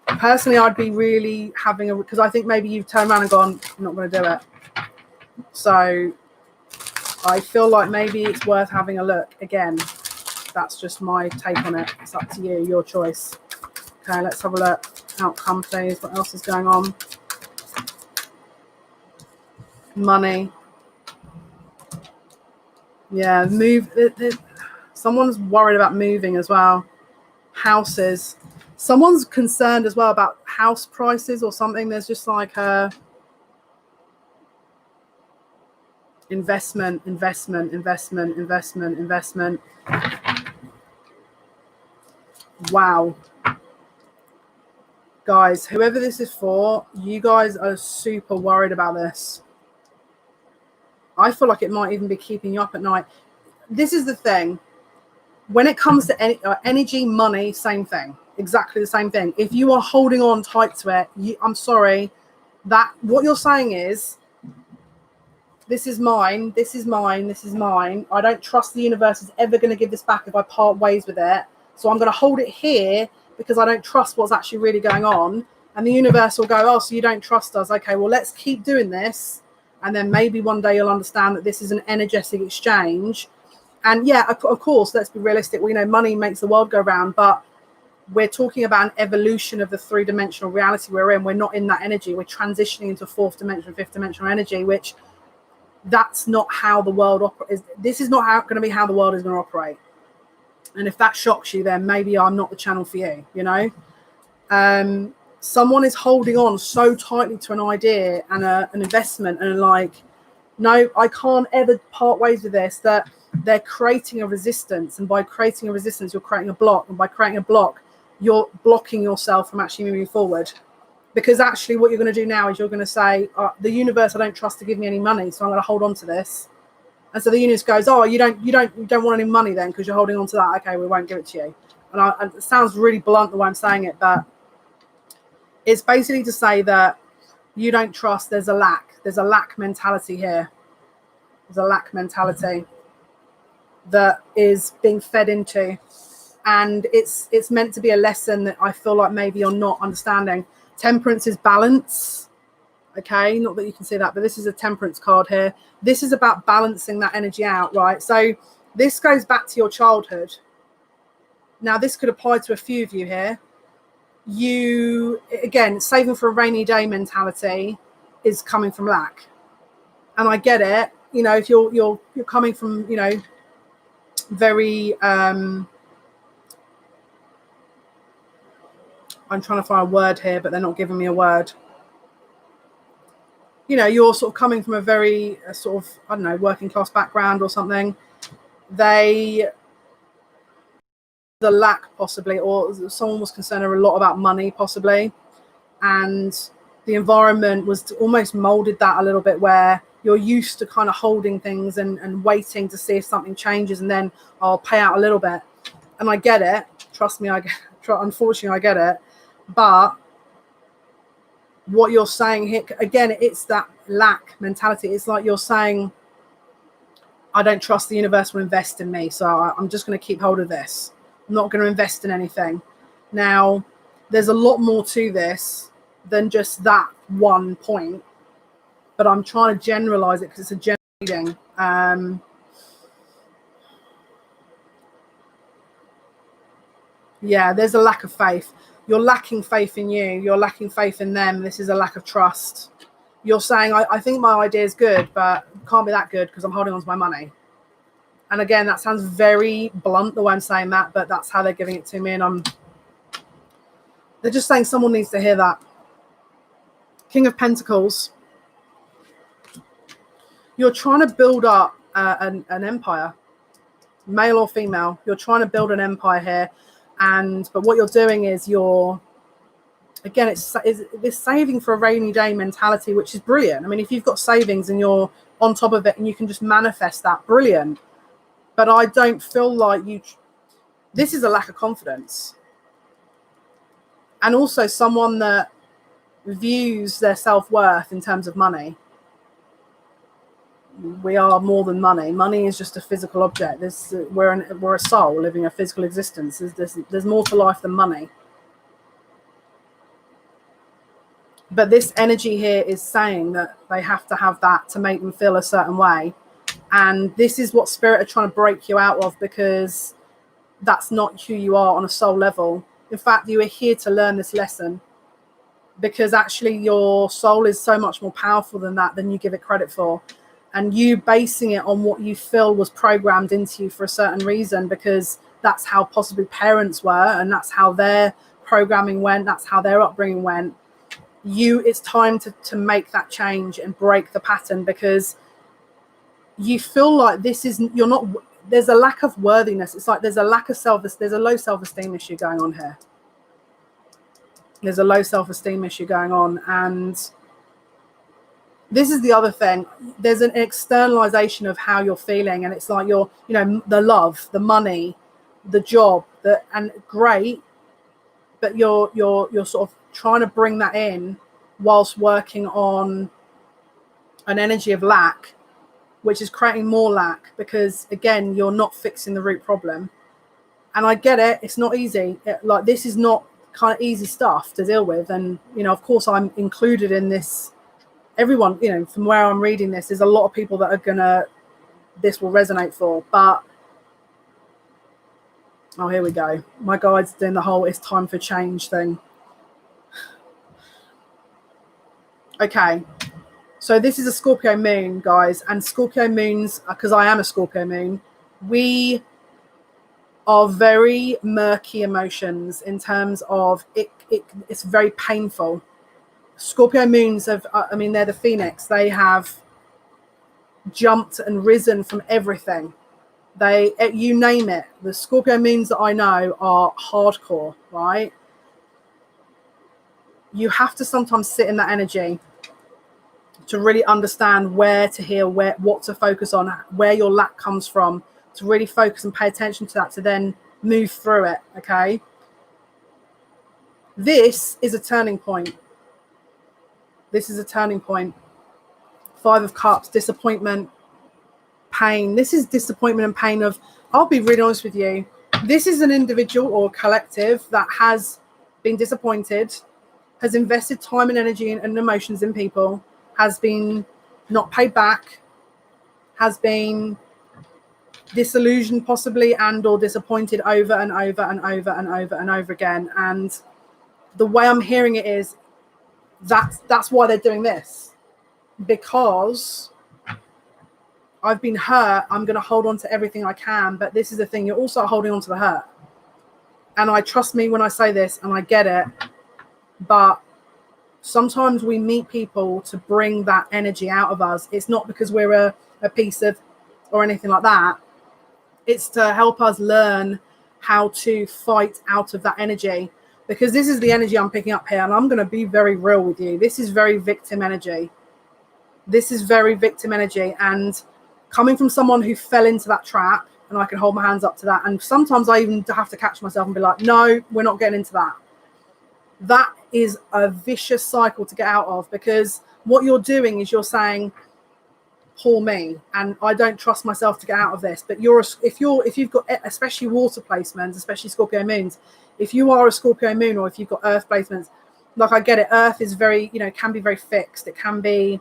Personally, I'd be really having a, because I think maybe you've turned around and gone, I'm not going to do it. So I feel like maybe it's worth having a look. Again, that's just my take on it. It's up to you, your choice. Okay, let's have a look. Outcome, please. What else is going on? Money. Yeah, someone's worried about moving as well. Houses. Someone's concerned as well about house prices or something. There's just like a investment. Wow. Guys, whoever this is for, you guys are super worried about this. I feel like it might even be keeping you up at night. This is the thing. When it comes to energy, money, same thing. Exactly the same thing. If you are holding on tight to it, I'm sorry, that what you're saying is, this is mine, this is mine, this is mine. I don't trust the universe is ever going to give this back if I part ways with it. So I'm going to hold it here because I don't trust what's actually really going on. And the universe will go, oh, so you don't trust us. Okay, well, let's keep doing this. And then maybe one day you'll understand that this is an energetic exchange. And yeah, of course, let's be realistic. We know money makes the world go round, but we're talking about an evolution of the three-dimensional reality we're in. We're not in that energy. We're transitioning into fourth dimension, fifth dimensional energy, which that's not how the world operates. This is not going to be how the world is going to operate. And if that shocks you, then maybe I'm not the channel for you, you know? Someone is holding on so tightly to an idea and an investment and like, no, I can't ever part ways with this, that they're creating a resistance. And by creating a resistance, you're creating a block. And by creating a block, you're blocking yourself from actually moving forward. Because actually what you're going to do now is you're going to say, the universe, I don't trust to give me any money, so I'm going to hold on to this. And so the universe goes, oh, you don't want any money then because you're holding on to that. Okay, we won't give it to you. And it sounds really blunt the way I'm saying it, but it's basically to say that you don't trust. There's a lack. There's a lack mentality here. There's a lack mentality that is being fed into. And it's meant to be a lesson that I feel like maybe you're not understanding. Temperance is balance. Okay, not that you can see that, but this is a temperance card here. This is about balancing that energy out, right? So this goes back to your childhood. Now, this could apply to a few of you here. You, again, saving for a rainy day mentality is coming from lack. And I get it. You know, if you're coming from, you know, very, I'm trying to find a word here, but they're not giving me a word. You know, you're sort of coming from a very sort of, I don't know, working class background or something. The lack possibly, or someone was concerned a lot about money possibly. And the environment was almost molded that a little bit where you're used to kind of holding things and waiting to see if something changes and then I'll pay out a little bit. And I get it. Trust me, unfortunately, I get it. But what you're saying here, again, it's that lack mentality. It's like you're saying, I don't trust the universe will invest in me, so I'm just going to keep hold of this. I'm not going to invest in anything. Now, there's a lot more to this than just that one point, but I'm trying to generalize it because it's a general reading. Yeah, there's a lack of faith. You're lacking faith in you. You're lacking faith in them. This is a lack of trust. You're saying, I think my idea is good, but it can't be that good because I'm holding on to my money. And again, that sounds very blunt the way I'm saying that, but that's how they're giving it to me. And they're just saying someone needs to hear that. King of Pentacles. You're trying to build up an empire, male or female. You're trying to build an empire here. But what you're doing is again, it's this saving for a rainy day mentality, which is brilliant. I mean, if you've got savings and you're on top of it and you can just manifest that, brilliant. But I don't feel like this is a lack of confidence. And also someone that views their self-worth in terms of money. We are more than money. Money is just a physical object. We're a soul living a physical existence. There's more to life than money. But this energy here is saying that they have to have that to make them feel a certain way. And this is what spirit are trying to break you out of, because that's not who you are on a soul level. In fact, you are here to learn this lesson, because actually your soul is so much more powerful than that, than you give it credit for. And you basing it on what you feel was programmed into you for a certain reason, because that's how possibly parents were, and that's how their programming went, that's how their upbringing went. It's time to make that change and break the pattern, because you feel like you're not, there's a lack of worthiness. It's like there's a lack of there's a low self-esteem issue going on here. There's a low self-esteem issue going on. And this is the other thing. There's an externalization of how you're feeling. And it's like the love, the money, the job, and great, but you're sort of trying to bring that in whilst working on an energy of lack, which is creating more lack, because again, you're not fixing the root problem. And I get it, it's not easy. Like, this is not kind of easy stuff to deal with. And of course I'm included in this. Everyone, from where I'm reading this, there's a lot of people that this will resonate for. But oh, here we go. My guide's doing the whole "it's time for change" thing. Okay, so this is a Scorpio moon, guys, and Scorpio moons, because I am a Scorpio moon, we are very murky emotions in terms of it's very painful. Scorpio moons they're the phoenix. They have jumped and risen from everything. You name it. The Scorpio moons that I know are hardcore, right? You have to sometimes sit in that energy to really understand where to heal, what to focus on, where your lack comes from, to really focus and pay attention to that, to then move through it. Okay, this is a turning point. This is a turning point. 5 of Cups, disappointment, pain. This is disappointment and pain of, I'll be really honest with you, this is an individual or collective that has been disappointed, has invested time and energy and emotions in people, has been not paid back, has been disillusioned possibly, and or disappointed over and over and over and over and over again. And the way I'm hearing it is that's why they're doing this, because I've been hurt. I'm going to hold on to everything I can. But this is the thing, you're also holding on to the hurt. And I trust me when I say this, and I get it, but sometimes we meet people to bring that energy out of us. It's not because we're a piece of or anything like that. It's to help us learn how to fight out of that energy, because this is the energy I'm picking up here. And I'm going to be very real with you. This is very victim energy. This is very victim energy. And coming from someone who fell into that trap, and I can hold my hands up to that. And sometimes I even have to catch myself and be like, no, we're not getting into that. That is a vicious cycle to get out of, because what you're doing is you're saying, poor me, and I don't trust myself to get out of this. But if you've got, especially water placements, especially Scorpio moons, if you are a Scorpio moon, or if you've got earth placements, like, I get it, earth is very, can be very fixed. It can be,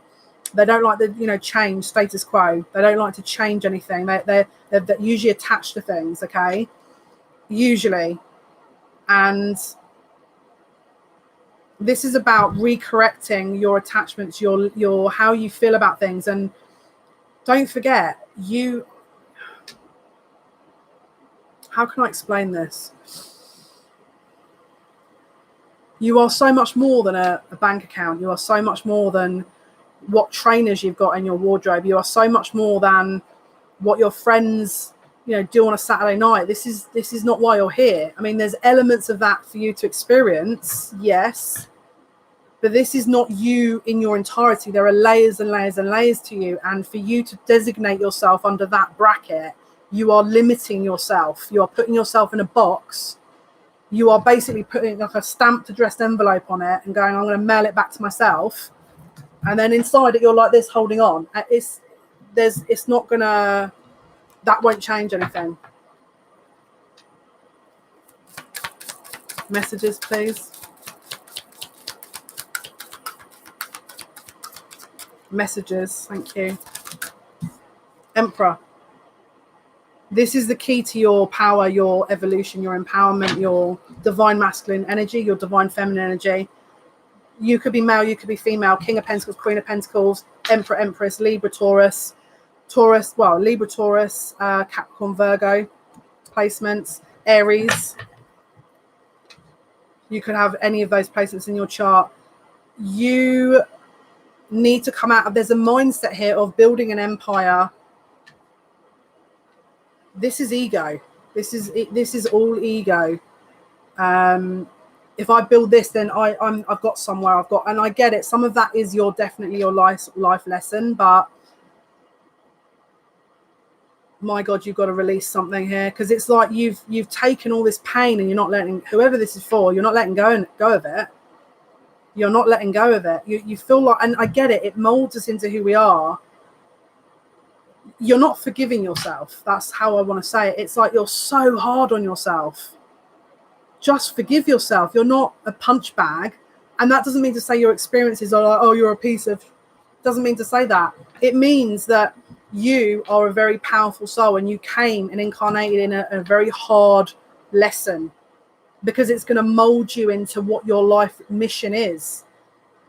they don't like the, change, status quo. They don't like to change anything. They're usually attached to things, okay? Usually. And this is about recorrecting your attachments, your how you feel about things. And don't forget, how can I explain this? You are so much more than a bank account. You are so much more than what trainers you've got in your wardrobe. You are so much more than what your friends, do on a Saturday night. This is not why you're here. I mean, there's elements of that for you to experience, yes, but this is not you in your entirety. There are layers and layers and layers to you. And for you to designate yourself under that bracket, you are limiting yourself. You are putting yourself in a box. You are basically putting like a stamped addressed envelope on it and going, I'm going to mail it back to myself. And then inside it, you're like this, holding on. It's not going to, that won't change anything. Messages, please. Messages. Thank you. Emperor. This is the key to your power, your evolution, your empowerment, your divine masculine energy, your divine feminine energy. You could be male, you could be female. King of Pentacles, Queen of Pentacles, Emperor, Empress, Libra, Taurus, Libra, Taurus, Capricorn, Virgo placements, Aries. You could have any of those placements in your chart. You need to come out of, there's a mindset here of building an empire. This is ego. This is all ego. If I build this, then I've got somewhere. And I get it. Some of that is definitely your life lesson, but my God, you've got to release something here, because it's like you've taken all this pain and you're not letting, whoever this is for, you're not letting go of it. You're not letting go of it. You feel like, and I get it. It molds us into who we are. You're not forgiving yourself. That's how I want to say it. It's like you're so hard on yourself. Just forgive yourself. You're not a punch bag. And that doesn't mean to say your experiences are like, oh, you're a piece of, doesn't mean to say that. It means that you are a very powerful soul and you came and incarnated in a very hard lesson, because it's going to mold you into what your life mission is.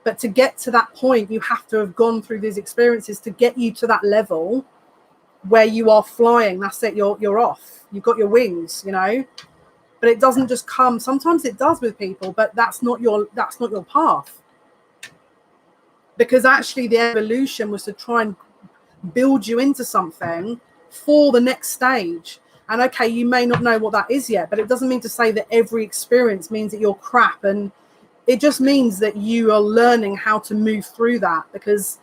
But to get to that point, you have to have gone through these experiences to get you to that level where you are flying. That's it. You're off. You've got your wings, you know. But it doesn't just come. Sometimes it does with people, but that's not your path. Because actually the evolution was to try and build you into something for the next stage. And okay, you may not know what that is yet, but it doesn't mean to say that every experience means that you're crap. And it just means that you are learning how to move through that, because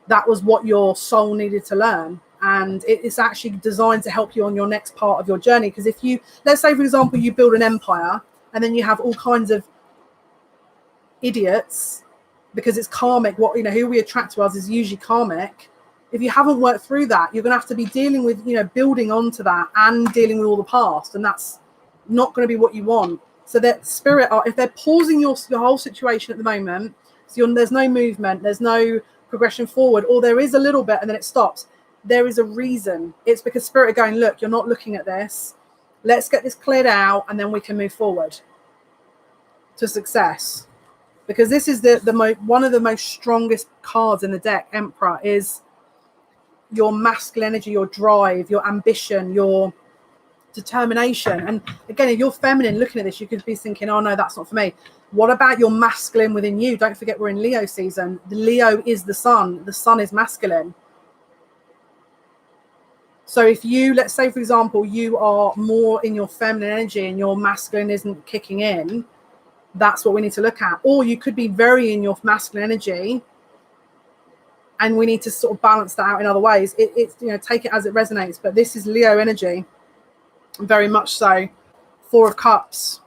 that was what your soul needed to learn. And it's actually designed to help you on your next part of your journey. Because if you, let's say, for example, you build an empire and then you have all kinds of idiots, because it's karmic, who we attract to us is usually karmic. If you haven't worked through that, you're going to have to be dealing with, building onto that and dealing with all the past. And that's not going to be what you want. So that spirit, if they're pausing your whole situation at the moment, so there's no movement, there's no progression forward, or there is a little bit and then it stops. There is a reason. It's because spirit are going, look, you're not looking at this. Let's get this cleared out and then we can move forward to success. Because this is one of the most strongest cards in the deck. Emperor is your masculine energy, your drive, your ambition, your determination. And again, if you're feminine looking at this, you could be thinking, oh no, that's not for me. What about your masculine within you? Don't forget, we're in Leo season. The Leo is the sun. The sun is masculine. So if you, let's say, for example, you are more in your feminine energy and your masculine isn't kicking in, that's what we need to look at. Or you could be very in your masculine energy and we need to sort of balance that out in other ways. It's take it as it resonates. But this is Leo energy, very much so. 4 of Cups.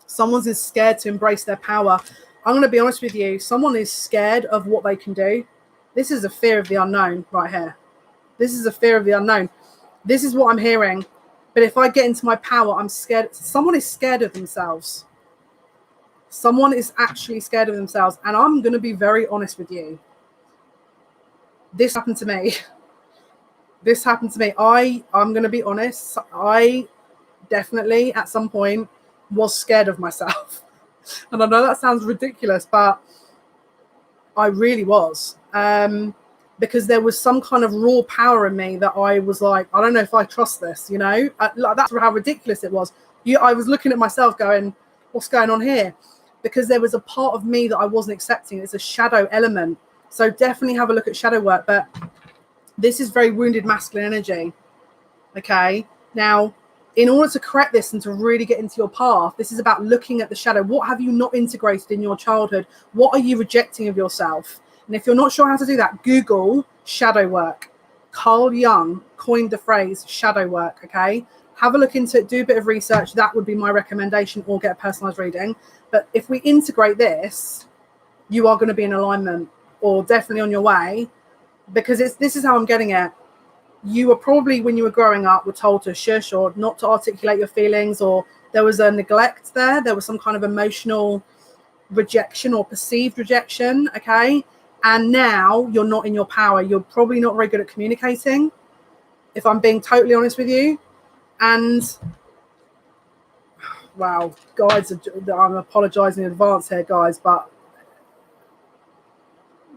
Someone is scared to embrace their power. I'm going to be honest with you. Someone is scared of what they can do. This is a fear of the unknown right here. This is a fear of the unknown. This is what I'm hearing. But if I get into my power, I'm scared. Someone is scared of themselves. Someone is actually scared of themselves. And I'm going to be very honest with you. This happened to me. This happened to me. I'm going to be honest. I definitely at some point was scared of myself. And I know that sounds ridiculous, but I really was. Because there was some kind of raw power in me that I was like, I don't know if I trust this, that's how ridiculous it was. I was looking at myself going, what's going on here? Because there was a part of me that I wasn't accepting. It's a shadow element. So definitely have a look at shadow work. But this is very wounded masculine energy. Okay. Now, in order to correct this and to really get into your path, this is about looking at the shadow. What have you not integrated in your childhood? What are you rejecting of yourself? And if you're not sure how to do that, Google shadow work. Carl Jung coined the phrase shadow work, okay? Have a look into it, do a bit of research. That would be my recommendation, or get a personalized reading. But if we integrate this, you are going to be in alignment, or definitely on your way, because this is how I'm getting it. You were probably, when you were growing up, were told to shush or not to articulate your feelings, or there was a neglect there. There was some kind of emotional rejection or perceived rejection, okay? And now you're not in your power. You're probably not very good at communicating, if I'm being totally honest with you. And wow, guys, I'm apologizing in advance here, guys, but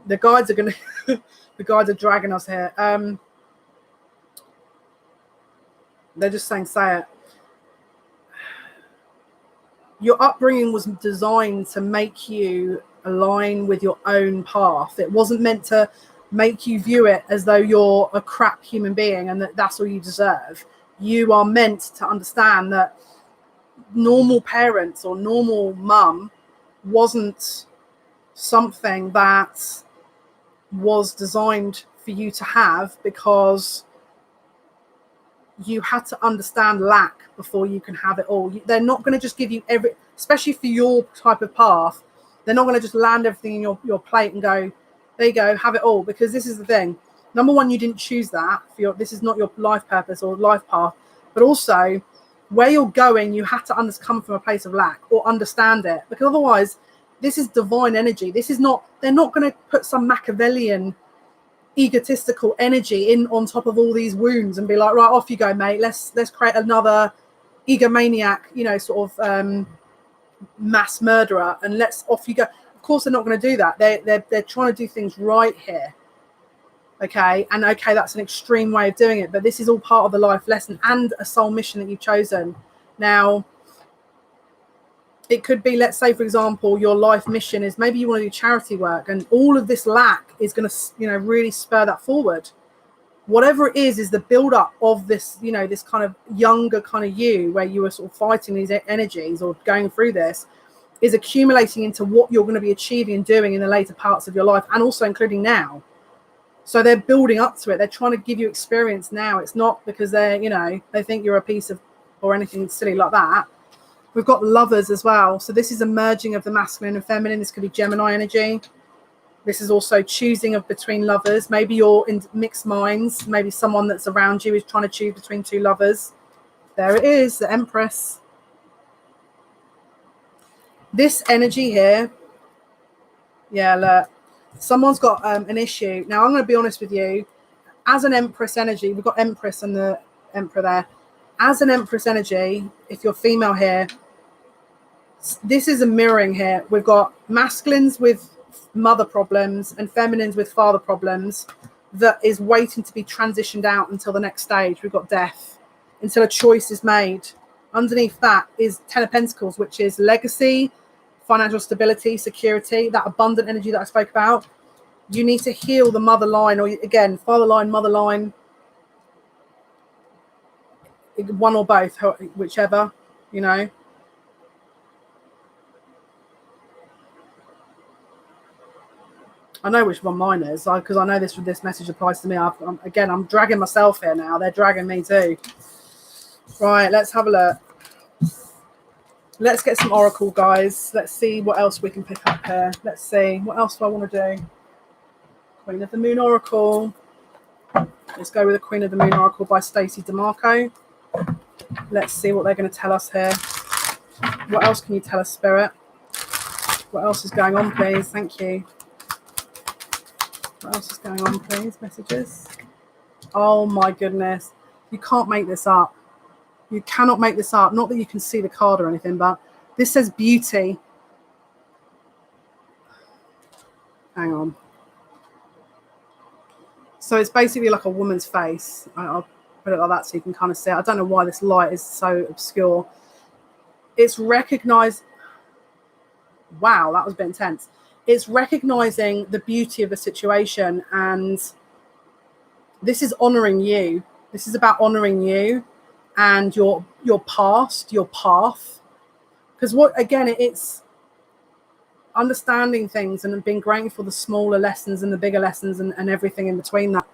the guides are going to, the guides are dragging us here. They're just saying, say it. Your upbringing was designed to make you align with your own path. It wasn't meant to make you view it as though you're a crap human being and that that's all you deserve. You are meant to understand that normal parents or normal mum wasn't something that was designed for you to have, because you had to understand lack before you can have it all. They're not going to just give you every, especially for your type of path, they're not going to just land everything in your plate and go, there you go, have it all. Because this is the thing. Number one, you didn't choose that. This is not your life purpose or life path. But also, where you're going, you have to come from a place of lack or understand it. Because otherwise, this is divine energy. This is not, they're not going to put some Machiavellian egotistical energy in on top of all these wounds and be like, right, off you go, mate, let's create another egomaniac, sort of mass murderer, and let's off you go. Of course they're not going to do that. They're trying to do things right here. Okay, and okay, that's an extreme way of doing it, but this is all part of the life lesson and a soul mission that you've chosen. Now it could be, let's say, for example, your life mission is maybe you want to do charity work, and all of this lack is going to, really spur that forward. Whatever it is the build up of this, this kind of younger kind of you, where you were sort of fighting these energies or going through this, is accumulating into what you're going to be achieving and doing in the later parts of your life, and also including now. So they're building up to it. They're trying to give you experience now. It's not because they're, they think you're a piece of, or anything silly like that. We've got lovers as well. So this is a merging of the masculine and feminine. This could be Gemini energy. This is also choosing of between lovers. Maybe you're in mixed minds. Maybe someone that's around you is trying to choose between two lovers. There it is, the Empress. This energy here. Yeah, look. Someone's got an issue. Now, I'm going to be honest with you. As an Empress energy, we've got Empress and the Emperor there. As an Empress energy, if you're female here, this is a mirroring here. We've got masculines with mother problems and feminines with father problems that is waiting to be transitioned out until the next stage. We've got death, until a choice is made. Underneath that is Ten of Pentacles, which is legacy, financial stability, security, that abundant energy that I spoke about. You need to heal the mother line, or again, father line, mother line, one or both, whichever, I know which one mine is, because I know this message applies to me. I'm dragging myself here now. They're dragging me too. Right, let's have a look. Let's get some oracle, guys. Let's see what else we can pick up here. Let's see. What else do I want to do? Queen of the Moon Oracle. Let's go with the Queen of the Moon Oracle by Stacey DeMarco. Let's see what they're going to tell us here. What else can you tell us, Spirit? What else is going on, please? Thank you. What else is going on, please? Messages. Oh, my goodness. You can't make this up. You cannot make this up. Not that you can see the card or anything, but this says beauty. Hang on. So it's basically like a woman's face. I'll put it like that so you can kind of see it. I don't know why this light is so obscure. It's recognized. Wow, that was a bit intense. It's recognizing the beauty of a situation, and this is honoring you. This is about honoring you and your past, your path. Because it's understanding things and being grateful for the smaller lessons and the bigger lessons and everything in between that.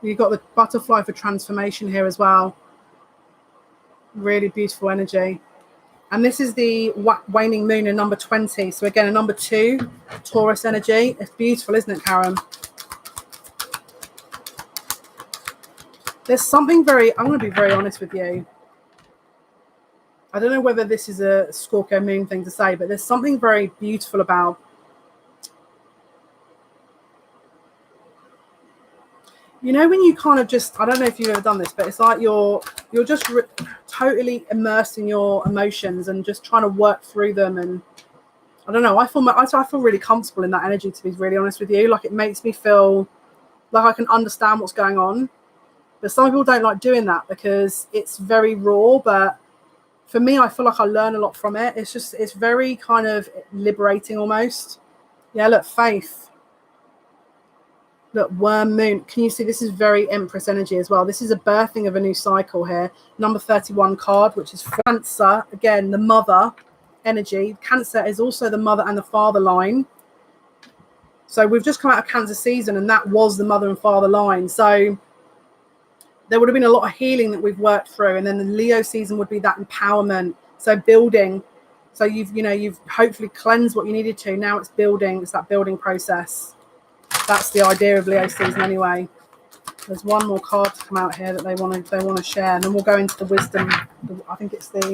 You've got the butterfly for transformation here as well. Really beautiful energy. And this is the waning moon in number 20. So again, a number 2, Taurus energy. It's beautiful, isn't it, Karen? There's something I'm going to be very honest with you. I don't know whether this is a Scorpio moon thing to say, but there's something very beautiful about, you know, when you kind of just, I don't know if you've ever done this, but it's like you're just totally immersed in your emotions and just trying to work through them. And I don't know, I feel really comfortable in that energy, to be really honest with you. Like, it makes me feel like I can understand what's going on. But some people don't like doing that because it's very raw. But for me, I feel like I learn a lot from it. It's very kind of liberating almost. Yeah, look, faith. Look, worm moon. Can you see this is very Empress energy as well? This is a birthing of a new cycle here. Number 31 card, which is Cancer. Again, the mother energy. Cancer is also the mother and the father line. So we've just come out of Cancer season, and that was the mother and father line. So there would have been a lot of healing that we've worked through. And then the Leo season would be that empowerment. So building. So you've hopefully cleansed what you needed to. Now it's building. It's that building process. That's the idea of Leo season anyway. There's one more card to come out here that they want to share. And then we'll go into the wisdom. I think it's what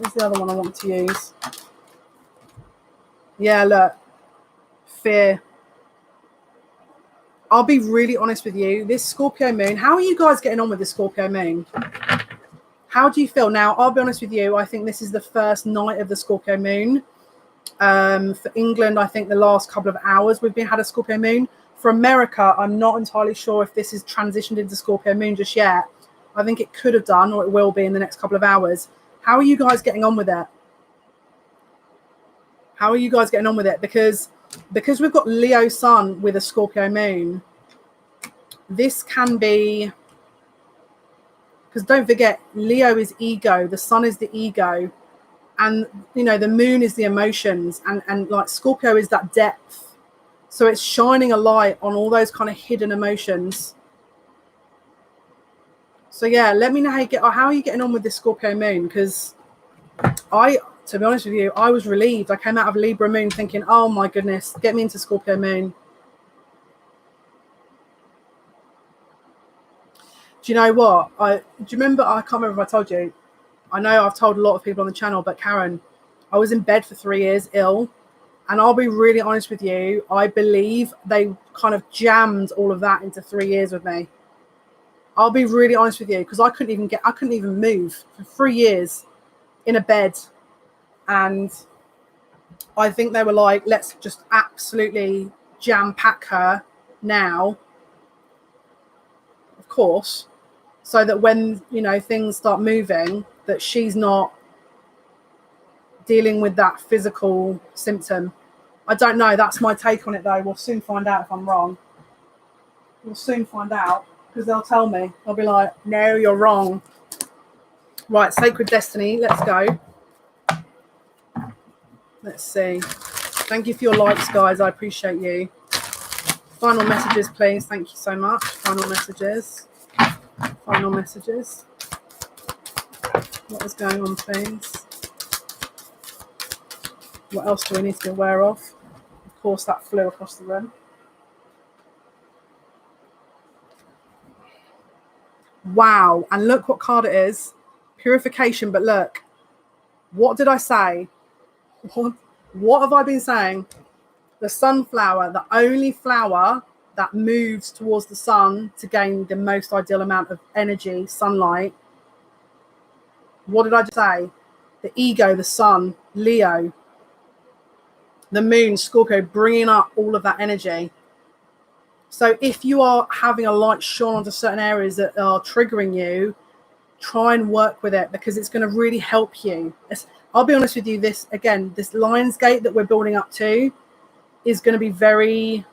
is the other one I want to use? Yeah, look. Fear. I'll be really honest with you. This Scorpio moon, how are you guys getting on with this Scorpio moon? How do you feel? Now, I'll be honest with you. I think this is the first night of the Scorpio moon. For England, I think the last couple of hours we've had a Scorpio moon. For America, I'm not entirely sure if this has transitioned into Scorpio moon just yet. I think it could have done, or it will be in the next couple of hours. How are you guys getting on with it? How are you guys getting on with it? Because we've got Leo sun with a Scorpio moon, this can be, because don't forget, Leo is ego, the sun is the ego, and the moon is the emotions, and like Scorpio is that depth. So it's shining a light on all those kind of hidden emotions. So yeah, let me know how are you getting on with this Scorpio moon? Because to be honest with you, I was relieved. I came out of Libra moon thinking, oh my goodness, get me into Scorpio moon. Do you know what? Do you remember? I can't remember if I told you. I know I've told a lot of people on the channel, but Karen, I was in bed for 3 years ill. And I'll be really honest with you. I believe they kind of jammed all of that into 3 years with me. I'll be really honest with you, because I couldn't even move for 3 years in a bed. And I think they were like, let's just absolutely jam pack her now, of course, so that when, things start moving, that she's not dealing with that physical symptom. I don't know. That's my take on it, though. We'll soon find out if I'm wrong. We'll soon find out, because they'll tell me. They'll be like, no, you're wrong. Right, Sacred Destiny. Let's go. Let's see. Thank you for your likes, guys. I appreciate you. Final messages, please. Thank you so much. Final messages. Final messages. What is going on, please? What else do we need to be aware of? Of course, that flew across the room. Wow. And look what card it is. Purification. But look, what did I say? What have I been saying? The sunflower, the only flower that moves towards the sun to gain the most ideal amount of energy, sunlight. What did I just say? The ego, the sun, Leo, the moon, Scorpio, bringing up all of that energy. So if you are having a light shone onto certain areas that are triggering you, try and work with it, because it's going to really help you. I'll be honest with you, this Lionsgate that we're building up to is going to be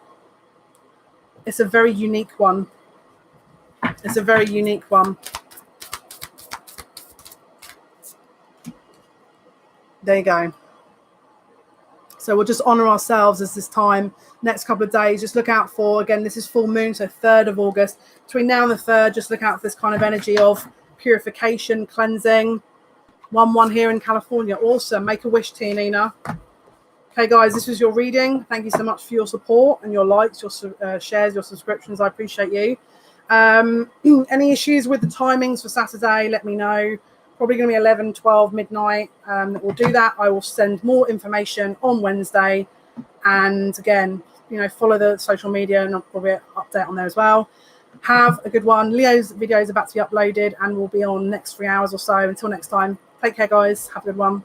it's a very unique one. It's a very unique one. There you go. So we'll just honor ourselves as this time, next couple of days, just look out for, again, this is full moon, so 3rd of August. Between now and the 3rd, just look out for this kind of energy of purification, cleansing. 1-1 here in California. Awesome. Make a wish, Nina. Okay, guys, this was your reading. Thank you so much for your support and your likes, your shares, your subscriptions. I appreciate you. Any issues with the timings for Saturday, let me know. probably going to be 11, 12, midnight. We'll do that. I will send more information on Wednesday. And again, you know, follow the social media and I'll probably update on there as well. Have a good one. Leo's video is about to be uploaded and will be on next 3 hours or so. Until next time, take care, guys. Have a good one.